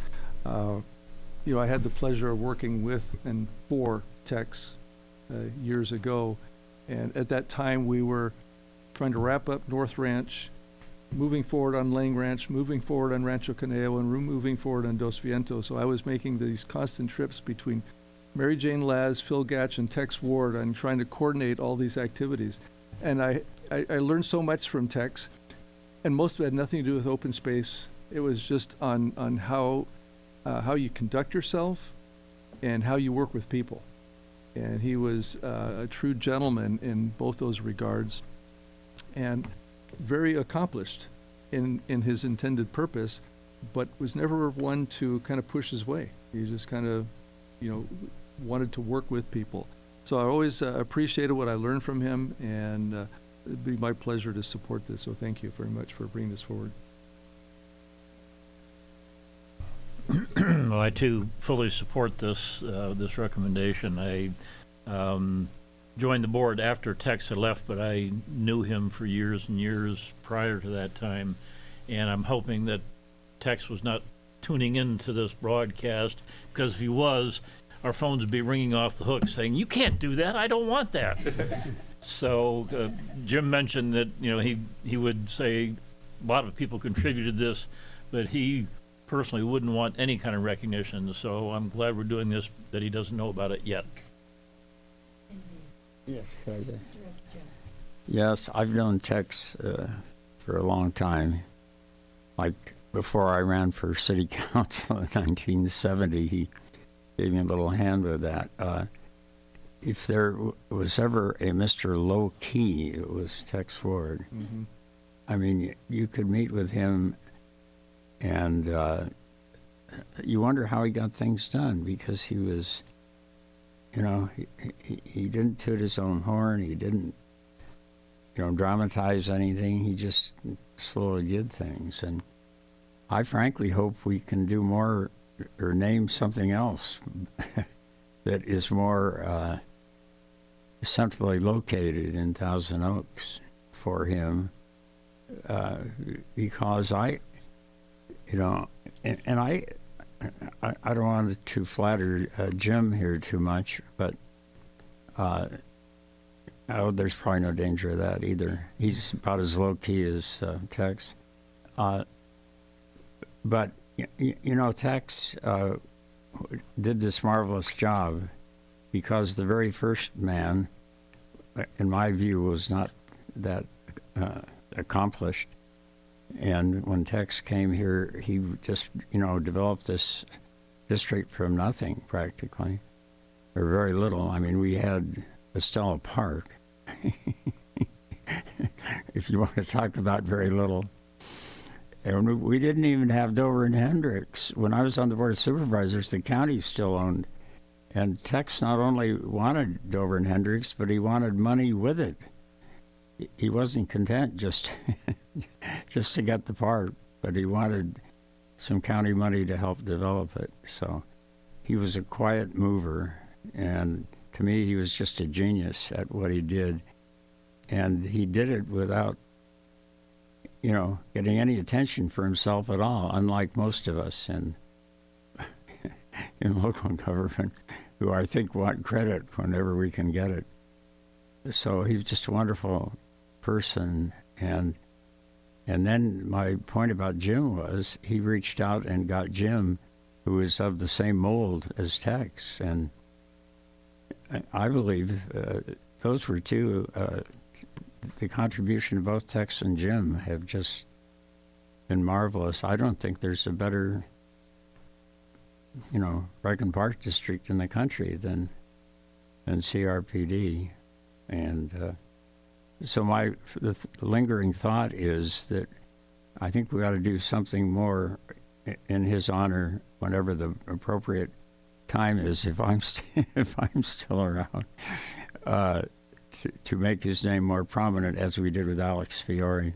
I had the pleasure of working with and for Tex years ago, and at that time we were trying to wrap up North Ranch, moving forward on Lang Ranch, moving forward on Rancho Caneo, and moving forward on Dos Vientos. So I was making these constant trips between Mary Jane Laz, Phil Gatch, and Tex Ward on trying to coordinate all these activities. And I learned so much from Tex, and most of it had nothing to do with open space. It was just on how you conduct yourself and how you work with people. And he was a true gentleman in both those regards, and very accomplished in his intended purpose, but was never one to kind of push his way. He just kind of, wanted to work with people. So I always appreciated what I learned from him, and it'd be my pleasure to support this. So thank you very much for bringing this forward. Well, I too fully support this recommendation. I joined the board after Tex had left, but I knew him for years and years prior to that time, and I'm hoping that Tex was not tuning into this broadcast, because if he was, our phones would be ringing off the hook saying, "You can't do that. I don't want that." So Jim mentioned that he would say a lot of people contributed this, but he personally wouldn't want any kind of recognition. So I'm glad we're doing this, that he doesn't know about it yet. Yes, yes, I've known Tex for a long time. Like before I ran for city council in 1970, he gave me a little hand with that. If there was ever a Mr. Low Key, it was Tex Ward. Mm-hmm. I mean, you could meet with him, and you wonder how he got things done, because he was, he didn't toot his own horn. He didn't, dramatize anything. He just slowly did things. And I frankly hope we can do more, or name something else that is more centrally located in Thousand Oaks for him, because I don't want to flatter Jim here too much, but there's probably no danger of that either. He's about as low key as Tex. But You know, Tex did this marvelous job because the very first man, in my view, was not that accomplished. And when Tex came here, he just, developed this district from nothing practically, or very little. I mean, we had Estella Park, if you want to talk about very little. And we didn't even have Dover and Hendricks. When I was on the Board of Supervisors, the county still owned. And Tex not only wanted Dover and Hendricks, but he wanted money with it. He wasn't content just to get the park, but he wanted some county money to help develop it. So he was a quiet mover, and to me, he was just a genius at what he did. And he did it without, getting any attention for himself at all, unlike most of us in local government, who I think want credit whenever we can get it. So he was just a wonderful person. And then my point about Jim was he reached out and got Jim, who is of the same mold as Tex. And I believe those were two, the contribution of both Tex and Jim have just been marvelous. I don't think there's a better, Rec Park district in the country than CRPD. And so the lingering thought is that I think we ought to do something more in his honor whenever the appropriate time is, if I'm still around, to make his name more prominent, as we did with Alex Fiore.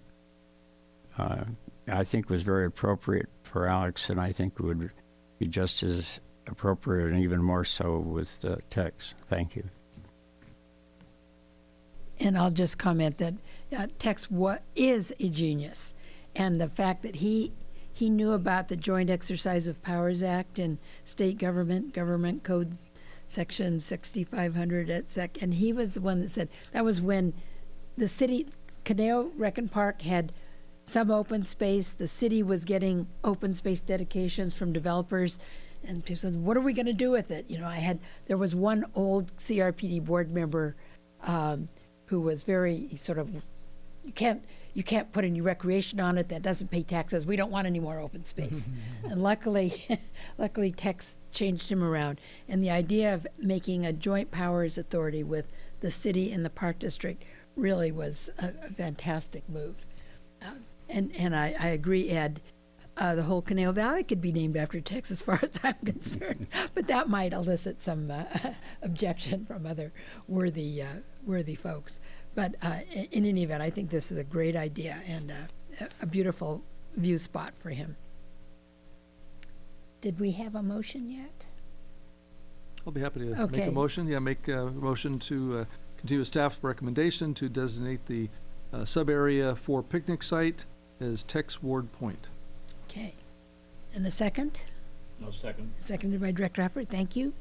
I think was very appropriate for Alex, and I think would be just as appropriate and even more so with Tex. Thank you. And I'll just comment that Tex is a genius, and the fact that he knew about the Joint Exercise of Powers Act and state government code section 6500 et sec, and he was the one that said that was when the city, Caneo Rec Park had some open space. The city was getting open space dedications from developers, and people said, "What are we going to do with it?" There was one old CRPD board member who was very sort of, you can't put any recreation on it that doesn't pay taxes. We don't want any more open space. And luckily Tex changed him around. And the idea of making a joint powers authority with the city and the park district really was a fantastic move. And I agree, Ed. The whole Canal Valley could be named after Tex, as far as I'm concerned. But that might elicit some objection from other worthy folks. But in any event, I think this is a great idea and a beautiful view spot for him. Did we have a motion yet? I'll be happy to make Okay. a motion. Yeah, make a motion to continue with staff's recommendation to designate the sub-area for picnic site as Tex Ward Point. Okay. And a second? No second. Seconded by Director Hufford. Thank you.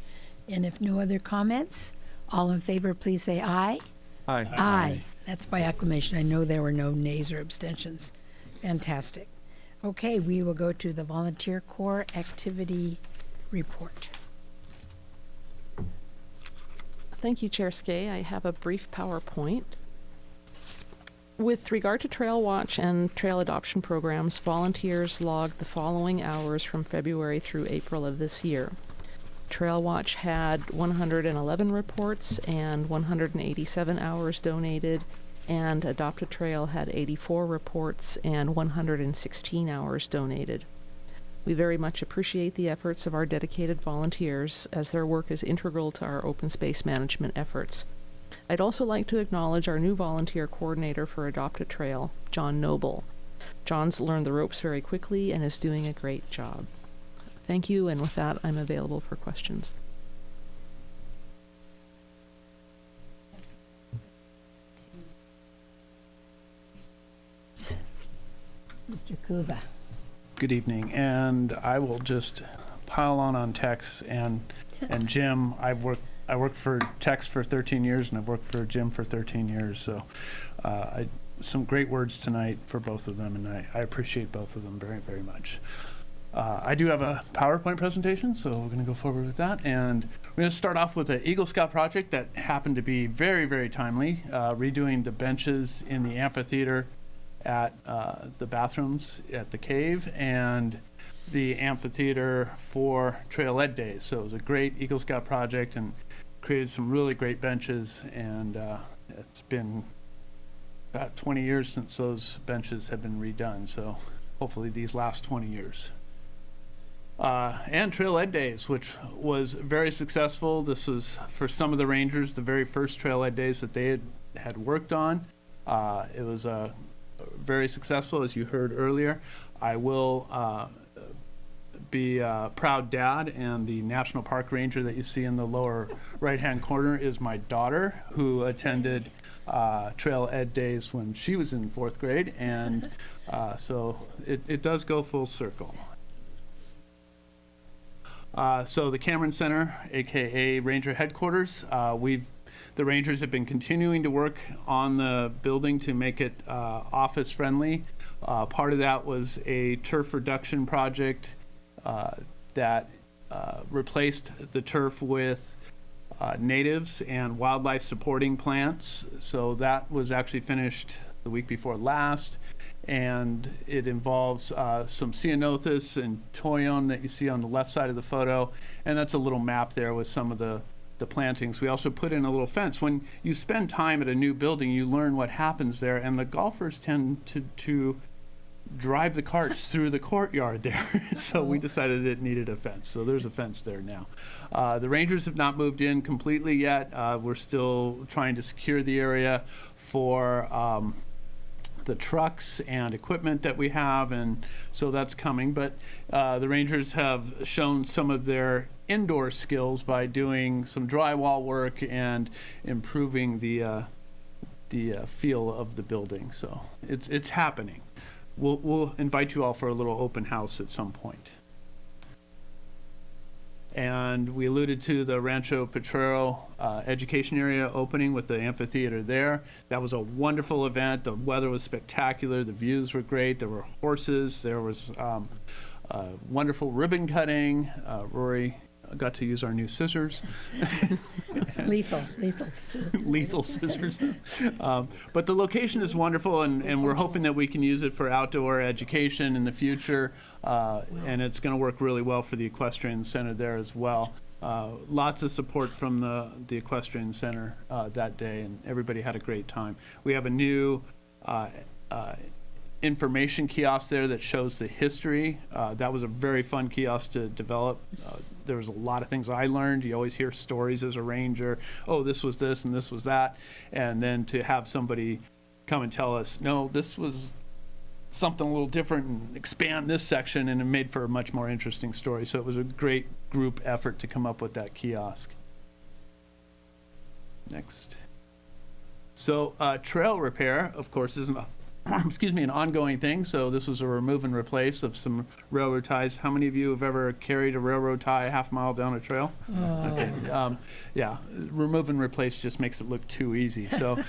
And if no other comments, all in favor, please say aye. Aye. Aye. That's by acclamation. I know there were no nays or abstentions. Fantastic. Okay, we will go to the Volunteer Corps Activity Report. Thank you, Chair C.O.S.C.A. I have a brief PowerPoint. With regard to Trail Watch and trail adoption programs, volunteers logged the following hours from February through April of this year. Trail Watch had 111 reports and 187 hours donated, and Adopt a Trail had 84 reports and 116 hours donated. We very much appreciate the efforts of our dedicated volunteers, as their work is integral to our open space management efforts. I'd also like to acknowledge our new volunteer coordinator for Adopt a Trail, John Noble. John's learned the ropes very quickly and is doing a great job. Thank you, and with that, I'm available for questions. Mr. Kuba. Good evening, and I will just pile on Tex and Jim. I worked for Tex for 13 years, and I've worked for Jim for 13 years. So, some great words tonight for both of them, and I appreciate both of them very, very much. I do have a PowerPoint presentation, so we're going to go forward with that. And we're going to start off with an Eagle Scout project that happened to be very, very timely, redoing the benches in the amphitheater at the bathrooms at the cave and the amphitheater for Trailhead Days. So it was a great Eagle Scout project and created some really great benches. And it's been about 20 years since those benches have been redone. So hopefully these last 20 years. And Trailhead Days, which was very successful. This was, for some of the Rangers, the very first Trailhead Days that they had worked on. It was very successful, as you heard earlier. I will be a proud dad, and the National Park Ranger that you see in the lower right-hand corner is my daughter, who attended Trailhead Days when she was in 4th grade, and so it does go full circle. So the Cameron Center, aka Ranger Headquarters, the Rangers have been continuing to work on the building to make it office friendly. Part of that was a turf reduction project that replaced the turf with natives and wildlife supporting plants. So that was actually finished the week before last. And it involves some ceanothus and toyon that you see on the left side of the photo. And that's a little map there with some of the plantings. We also put in a little fence. When you spend time at a new building, you learn what happens there. And the golfers tend to drive the carts through the courtyard there. So we decided it needed a fence. So there's a fence there now. The Rangers have not moved in completely yet. We're still trying to secure the area for the trucks and equipment that we have, and so that's coming. But the Rangers have shown some of their indoor skills by doing some drywall work and improving the feel of the building. So it's happening. We'll invite you all for a little open house at some point. And we alluded to the Rancho Potrero education area opening with the amphitheater there. That was a wonderful event. The weather was spectacular. The views were great. There were horses. There was wonderful ribbon cutting. Rory got to use our new scissors. Lethal. Lethal scissors. But the location is wonderful, and we're hoping that we can use it for outdoor education in the future. And it's going to work really well for the Equestrian Center there as well. Lots of support from the Equestrian Center that day, and everybody had a great time. We have a new information kiosk there that shows the history. That was a very fun kiosk to develop. There was a lot of things I learned. You always hear stories as a ranger. Oh, this was this and this was that. And then to have somebody come and tell us, no, this was something a little different, and expand this section, and it made for a much more interesting story. So it was a great group effort to come up with that kiosk. Next. So trail repair, of course, is an ongoing thing. So this was a remove and replace of some railroad ties. How many of you have ever carried a railroad tie a half mile down a trail? Okay. Yeah, remove and replace just makes it look too easy. So,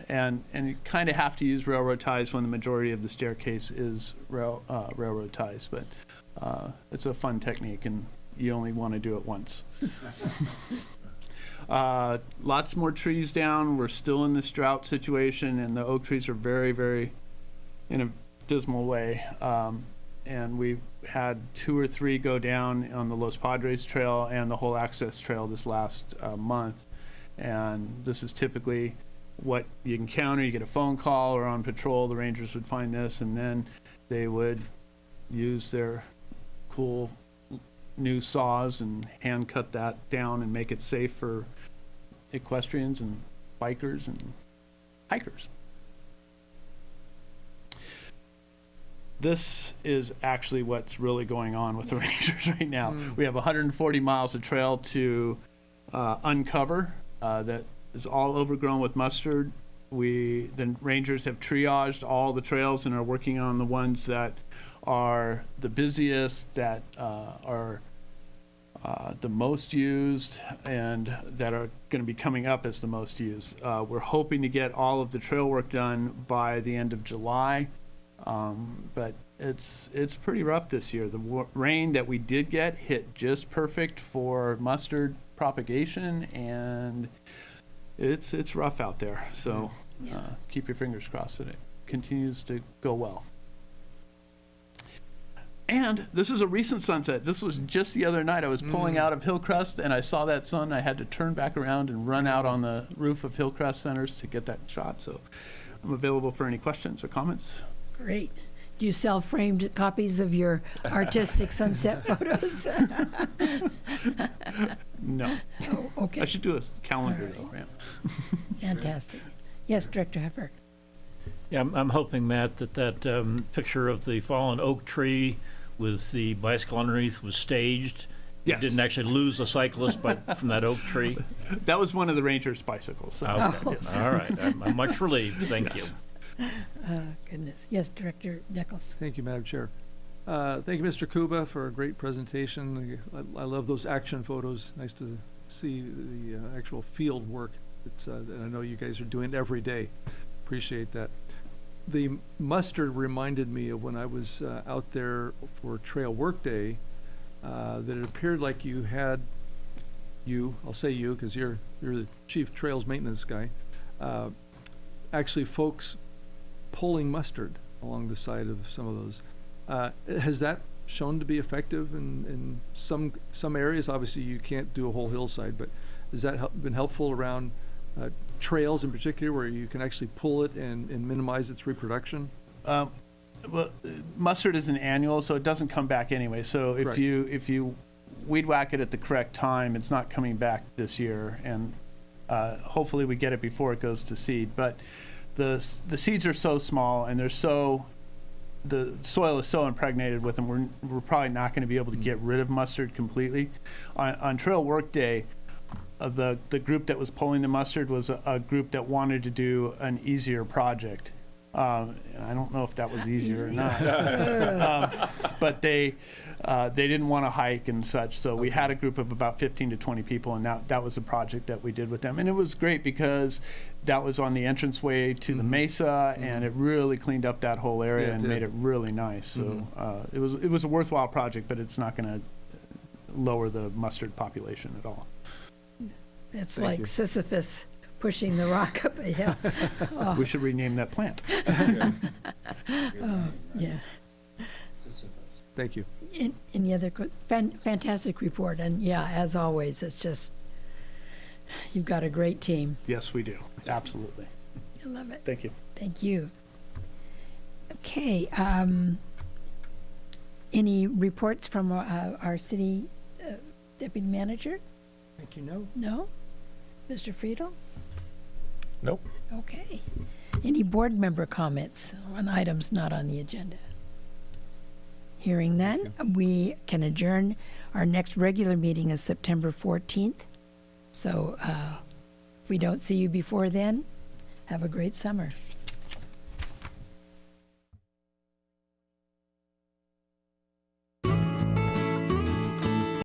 and you kind of have to use railroad ties when the majority of the staircase is railroad ties. But it's a fun technique, and you only want to do it once. Lots more trees down. We're still in this drought situation, and the oak trees are very, very in a dismal way. And we had 2 or 3 go down on the Los Padres Trail and the whole access trail this last month. And this is typically what you encounter. You get a phone call, or on patrol, the Rangers would find this, and then they would use their cool new saws and hand cut that down and make it safe for equestrians and bikers and hikers. This is actually what's really going on with the Rangers right now. We have 140 miles of trail to uncover that is all overgrown with mustard. The Rangers have triaged all the trails and are working on the ones that are the busiest, that are the most used, and that are going to be coming up as the most used. We're hoping to get all of the trail work done by the end of July. But it's pretty rough this year. The rain that we did get hit just perfect for mustard propagation, and it's rough out there. So keep your fingers crossed that it continues to go well. And this is a recent sunset. This was just the other night. I was pulling out of Hillcrest, and I saw that sun. I had to turn back around and run out on the roof of Hillcrest Centers to get that shot. So I'm available for any questions or comments. Great. Do you sell framed copies of your artistic sunset photos? No. Oh, okay. I should do a calendar, though. Yeah. Fantastic. Yes, Director Heffer. Yeah, I'm hoping, Matt, that picture of the fallen oak tree with the bicycle underneath was staged. Yes. You didn't actually lose a cyclist from that oak tree. That was one of the Rangers' bicycles. So. Okay. Yes. All right. I'm much relieved. Thank you. Goodness. Yes, Director Nichols. Thank you, Madam Chair. Thank you, Mr. Kuba, for a great presentation. I love those action photos. Nice to see the actual field work. And I know you guys are doing it every day. Appreciate that. The mustard reminded me of when I was out there for Trail Work Day, that it appeared like I'll say you because you're the chief trails maintenance guy, actually folks pulling mustard along the side of some of those. Has that shown to be effective in some areas? Obviously you can't do a whole hillside, but has that been helpful around trails in particular, where you can actually pull it and minimize its reproduction? Well, mustard is an annual, so it doesn't come back anyway. So if Right. you weed whack it at the correct time, it's not coming back this year, and hopefully we get it before it goes to seed. But the seeds are so small, and the soil is so impregnated with them. We're probably not going to be able to get rid of mustard completely. On Trail Work Day, the group that was pulling the mustard was a group that wanted to do an easier project. I don't know if that was easier or not. But they didn't want to hike and such, so we had a group of about 15 to 20 people, and that was a project that we did with them. And it was great because that was on the entranceway to the mesa, and it really cleaned up that whole area and made it really nice. So it was a worthwhile project, but it's not going to lower the mustard population at all. It's Thank like you. Sisyphus pushing the rock up a hill. Oh, We should rename that plant. yeah. Thank you. Any other fantastic report? And yeah, as always, it's just you've got a great team. Yes, we do. Absolutely. I love it. Thank you. Thank you. Okay. Any reports from our city deputy manager? Thank you, no. No? Mr. Friedel? Nope. Okay. Any board member comments on items not on the agenda? Hearing none, we can adjourn. Our next regular meeting is September 14th. So if we don't see you before then, have a great summer.